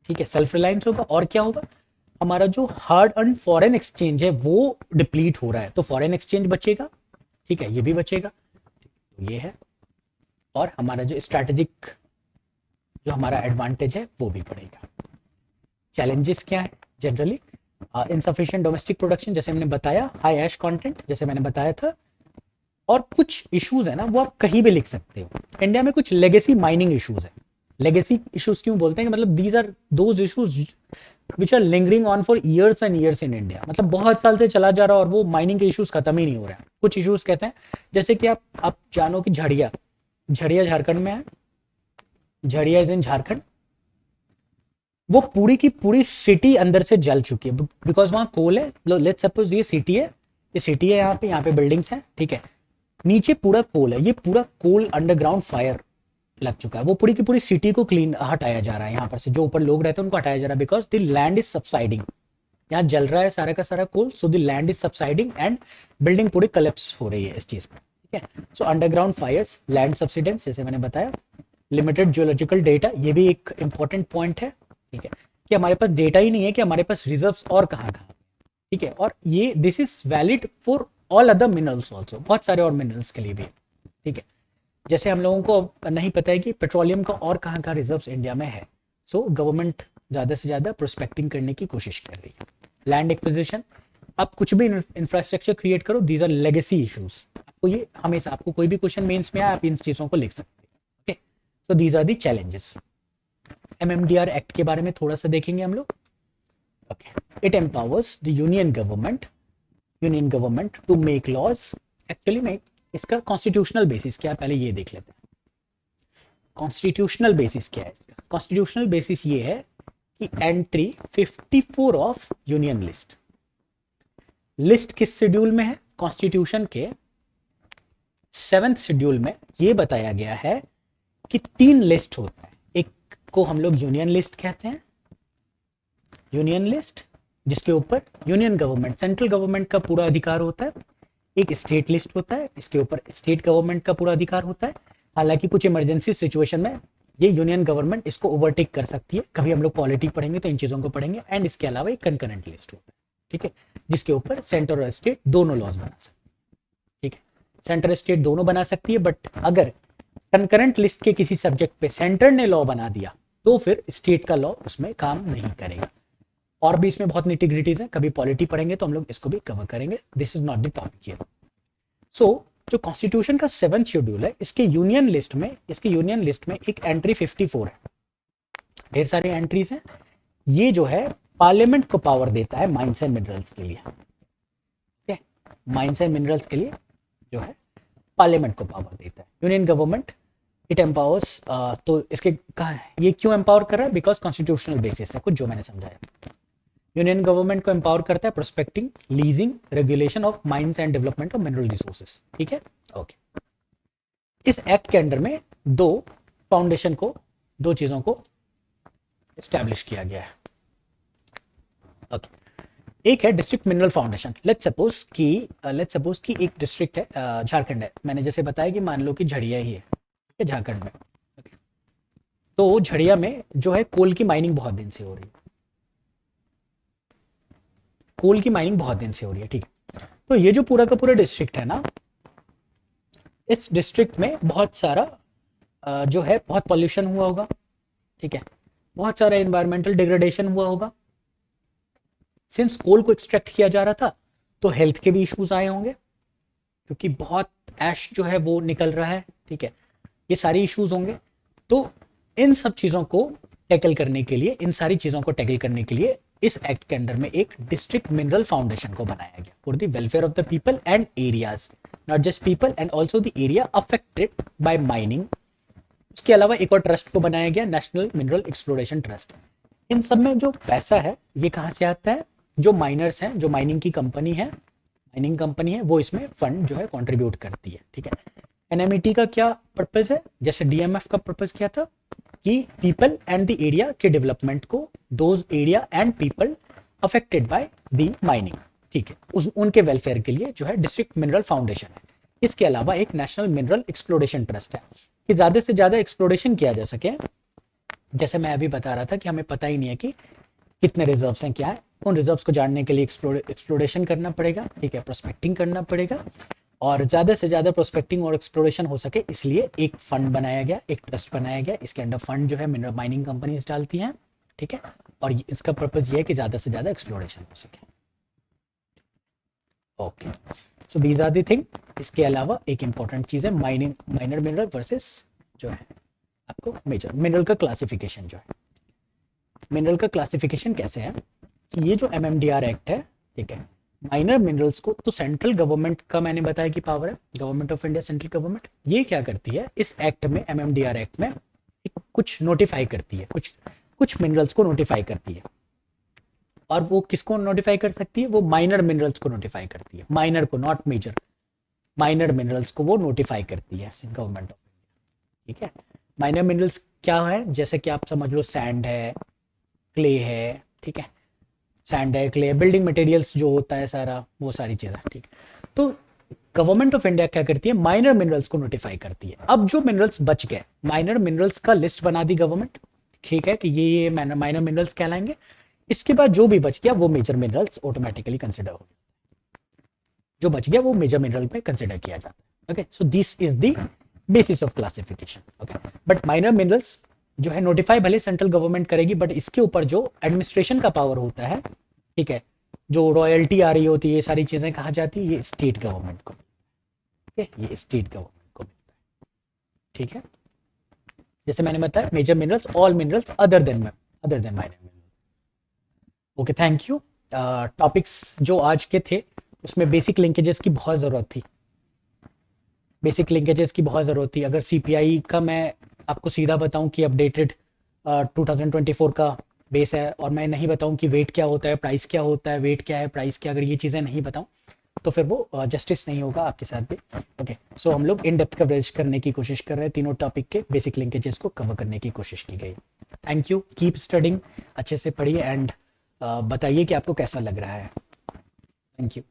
ठीक है, सेल्फ रिलायंस होगा और क्या होगा, हमारा जो हार्ड अर्न फॉरेन एक्सचेंज है वो डिप्लीट हो रहा है, तो फॉरेन एक्सचेंज बचेगा। ठीक है, ये भी बचेगा, तो ये है। और हमारा जो स्ट्रैटेजिक जो हमारा एडवांटेज है वो भी बढ़ेगा। चैलेंजेस क्या है जनरली, इनसफिशिएंट डोमेस्टिक प्रोडक्शन जैसे मैंने बताया, हाई ऐश कंटेंट जैसे मैंने बताया था, और कुछ इश्यूज है ना वो आप कहीं भी लिख सकते हो। इंडिया में कुछ लेगेसी माइनिंग इश्यूज है। लेगेसी इश्यूज क्यों बोलते हैं कि मतलब these are those issues which are lingering on for years and years in India, मतलब बहुत साल से चला जा रहा है और वो माइनिंग के इश्यूज खत्म ही नहीं हो रहा है। कुछ इश्यूज कहते हैं जैसे कि आप जानो कि झड़िया, झड़िया झारखंड में है, झड़िया इज इन झारखंड, वो पूरी की पूरी सिटी अंदर से जल चुकी है बिकॉज वहां कोल है। लेट्स सपोज ये सिटी है, ये सिटी है, यहाँ पे बिल्डिंग्स हैं, ठीक है, नीचे पूरा कोल है, ये पूरा कोल अंडरग्राउंड फायर लग चुका है, वो पूरी की पूरी सिटी को क्लीन हटाया जा रहा है, यहाँ पर से जो ऊपर लोग रहते हैं उनको हटाया जा रहा है because the land is subsiding. यहाँ जल रहा है सारा का सारा coal, so the land is subsiding and building पूरी कलेप्स हो रही है इस चीज में। ठीक है, so underground fires, land subsidence जैसे मैंने बताया, लिमिटेड जियोलॉजिकल डेटा, ये भी एक इंपॉर्टेंट पॉइंट है। ठीक है, कि हमारे पास डेटा ही नहीं है कि हमारे पास रिजर्व्स और कहाँ कहाँ। ठीक है, और ये this is valid for all other minerals also, बहुत सारे और मिनरल्स के लिए भी। ठीक है, जैसे हम लोगों को नहीं पता है कि पेट्रोलियम का और कहाँ कहाँ रिजर्व्स इंडिया में है, सो गवर्नमेंट ज़्यादा से ज़्यादा प्रोस्पेक्टिंग करने की कोशिश कर रही है। लैंड एक्विजिशन, आप कुछ भी इंफ्रास्ट्रक्चर क्रिएट करो, दीज आर लेगेसी इश्यूज। आपको ये हमेशा, आपको कोई भी क्वेश्चन मेंस में आए आप इन चीज़ों को लिख सकते हैं। Okay, so these are the challenges. MMDR act के बारे में थोड़ा सा देखेंगे हम लोग। Okay, it empowers the union government to make laws. Actually में इसका कॉन्स्टिट्यूशनल बेसिस क्या है पहले ये देख लेते हैं। कॉन्स्टिट्यूशनल बेसिस क्या है इसका, कॉन्स्टिट्यूशनल बेसिस ये है कि entry 54 of union list. List किस शेड्यूल में है, कॉन्स्टिट्यूशन के 7th शेड्यूल में ये बताया गया है कि 3 लिस्ट होता है। एक को हम लोग यूनियन लिस्ट कहते हैं, यूनियन लिस्ट जिसके ऊपर यूनियन गवर्नमेंट, सेंट्रल गवर्नमेंट का पूरा अधिकार होता है। एक स्टेट लिस्ट होता है, इसके ऊपर स्टेट गवर्नमेंट का पूरा अधिकार होता है। हालांकि कुछ इमरजेंसी सिचुएशन में ये यूनियन गवर्नमेंट इसको ओवरटेक कर सकती है, कभी हम लोग पॉलिटी पढ़ेंगे तो इन चीजों को पढ़ेंगे। एंड इसके अलावा एक कंकरेंट लिस्ट होता है, ठीक है, जिसके ऊपर सेंटर और स्टेट दोनों लॉज बना सकते हैं। ठीक है, सेंटर स्टेट दोनों बना सकती है, बट अगर कंकरेंट लिस्ट के किसी सब्जेक्ट पे सेंटर ने लॉ बना दिया तो फिर स्टेट का लॉ उसमें काम नहीं करेगा। और भी इसमें बहुत निटिग्रिटीज हैं, कभी पॉलिटी पढ़ेंगे तो हम लोग इसको भी कवर करेंगे, this is not the topic here. So जो कॉन्स्टिट्यूशन का 7th शेड्यूल है, इसके यूनियन लिस्ट में एक एंट्री 54 है, ढेर सारे एंट्रीज हैं। ये जो है पार्लियामेंट को पावर देता है माइंस एंड मिनरल्स के लिए। ठीक है, माइंस एंड मिनरल्स के लिए जो है पार्लियामेंट को पावर देता है। यूनियन गवर्नमेंट इट एम्पावर्स, तो इसके कहा ये क्यों एम्पावर कर रहा है, बिकॉज कॉन्स्टिट्यूशनल बेसिस है कुछ जो मैंने समझाया। यूनियन गवर्नमेंट को एम्पावर करता है prospecting, leasing, regulation of mines and development of mineral resources. ठीक है, ओके। इस एक्ट के अंडर में दो चीजों को एस्टैब्लिश किया गया है। ओके, एक है district mineral foundation. Let's suppose कि एक डिस्ट्रिक्ट है, झारखंड है, मैंने जैसे बताया कि मान लो कि झड़िया ही है, झारखंड में। okay. तो झड़िया में जो है कोल की माइनिंग बहुत दिन से हो रही है, ठीक है। तो ये जो पूरा का पूरा डिस्ट्रिक्ट है ना, इस डिस्ट्रिक्ट में बहुत सारा जो है बहुत पॉल्यूशन हुआ होगा, ठीक है, बहुत सारा एनवायरमेंटल डिग्रेडेशन हुआ होगा। सिंस कोल को एक्सट्रैक्ट किया जा रहा था तो हेल्थ के भी इश्यूज आए होंगे, क्योंकि बहुत ऐश जो है वो निकल रहा है, ठीक है, ये सारे इश्यूज होंगे। तो इन सब चीजों को टैकल करने के लिए, इस एक्ट के अंडर में एक डिस्ट्रिक्ट मिनरल फाउंडेशन को बनाया गया for the welfare of the people and areas, not just people and also the area affected by mining. उसके अलावा एक और ट्रस्ट को बनाया गया, नेशनल मिनरल एक्सप्लोरेशन ट्रस्ट। इन सब में जो पैसा है ये कहाँ से आता है, जो माइनर्स हैं, जो माइनिंग कंपनी है वो इसमें फंड जो है कंट्रीब्यूट करती है। ठीक है, एनएमईटी का क्या पर्पस है, जैसे डीएमएफ का पर्पस क्या था कि पीपल एंड द एरिया के डेवलपमेंट को, those area and people affected by the mining, ठीक है, उनके वेलफेयर के लिए जो है डिस्ट्रिक्ट मिनरल फाउंडेशन है। इसके अलावा एक नेशनल मिनरल एक्सप्लोरेशन ट्रस्ट है कि ज़्यादा से ज़्यादा एक्सप्लोरेशन किया जा सके। जैसे मैं अभी बता रहा था कि हमें पता ही नहीं है कि कितने रिजर्व्स हैं, क्या है, उन रिजर्व्स को जानने के लिए एक्सप्लोरेशन करना पड़ेगा, ठीक है, प्रोस्पेक्टिंग करना पड़ेगा, और ज़्यादा से ज़्यादा प्रोस्पेक्टिंग और एक्सप्लोरेशन हो सके इसलिए एक फंड बनाया गया, एक ट्रस्ट बनाया गया। इसके अंडर फंड जो है मिनरल माइनिंग कंपनीज डालती हैं, ठीक है, और इसका पर्पज़ ये है कि ज़्यादा से ज़्यादा एक्सप्लोरेशन हो सके। Okay, so these are the thing. इसके अलावा एक इंपॉर्टेंट चीज़ है माइनिंग, माइनर मिनरल वर्सेस जो है आपको मेजर मिनरल का क्लासिफिकेशन। जो है मिनरल का क्लासिफिकेशन कैसे है कि ये जो एमएमडीआर एक्ट है, ठीक है, माइनर मिनरल्स को तो सेंट्रल गवर्नमेंट का मैंने बताया कि पावर है, government of India, central government. ये क्या करती है इस एक्ट में, एमएमडीआर एक्ट में कुछ नोटिफाई करती है, कुछ कुछ मिनरल्स को नोटिफाई करती है। और वो किसको नोटिफाई कर सकती है? वो माइनर मिनरल्स को नोटिफाई करती है, माइनर को, नॉट मेजर, माइनर मिनरल्स को वो नोटिफाई करती है गवर्नमेंट ऑफ इंडिया। ठीक है, माइनर मिनरल्स क्या है? जैसे कि आप समझ लो सैंड है, क्ले है, ठीक है, सैंड है, क्ले, बिल्डिंग मटेरियल्स जो होता है सारा, वो सारी चीजें, ठीक। तो गवर्नमेंट ऑफ इंडिया क्या करती है? माइनर मिनरल्स को नोटिफाई करती है। अब जो मिनरल्स बच गए, माइनर मिनरल्स का लिस्ट बना दी गवर्नमेंट, ठीक है, कि ये माइनर मिनरल्स कहलाएंगे। इसके बाद जो भी बच गया वो मेजर मिनरल्स ऑटोमेटिकली कंसिडर हो, जो बच गया वो मेजर मिनरल में कंसिडर किया जाता है। Okay, so this is the basis of classification. Okay, but minor minerals जो है नोटिफाई भले सेंट्रल गवर्नमेंट करेगी, बट इसके ऊपर जो एडमिनिस्ट्रेशन का पावर होता है, ठीक है, जो रॉयल्टी आ रही होती है, ये सारी चीजें कहाँ जाती है? ये स्टेट गवर्नमेंट को, ये स्टेट गवर्नमेंट को मिलता है। ठीक है, जैसे मैंने बताया major minerals, all minerals other than minor minerals. Okay, thank you. Topics जो आज के थे उसमें बेसिक लिंकेजेस की बहुत ज़रूरत थी, बेसिक लिंकेजेस की बहुत ज़रूरत थी। अगर सीपीआई का मैं आपको सीधा बताऊं कि अपडेटेड 2024 का बेस है, और मैं नहीं बताऊं कि वेट क्या होता है, प्राइस क्या होता है, वेट क्या है, प्राइस क्या, अगर ये चीज़ें नहीं बताऊं तो फिर वो जस्टिस नहीं होगा आपके साथ भी। ओके, सो हम लोग इन डेप्थ कवरेज करने की कोशिश कर रहे हैं, तीनों टॉपिक के बेसिक लिंकेजेस को कवर करने की कोशिश की गई। थैंक यू, कीप स्टडिंग, अच्छे से पढ़िए, एंड बताइए कि आपको कैसा लग रहा है। Thank you.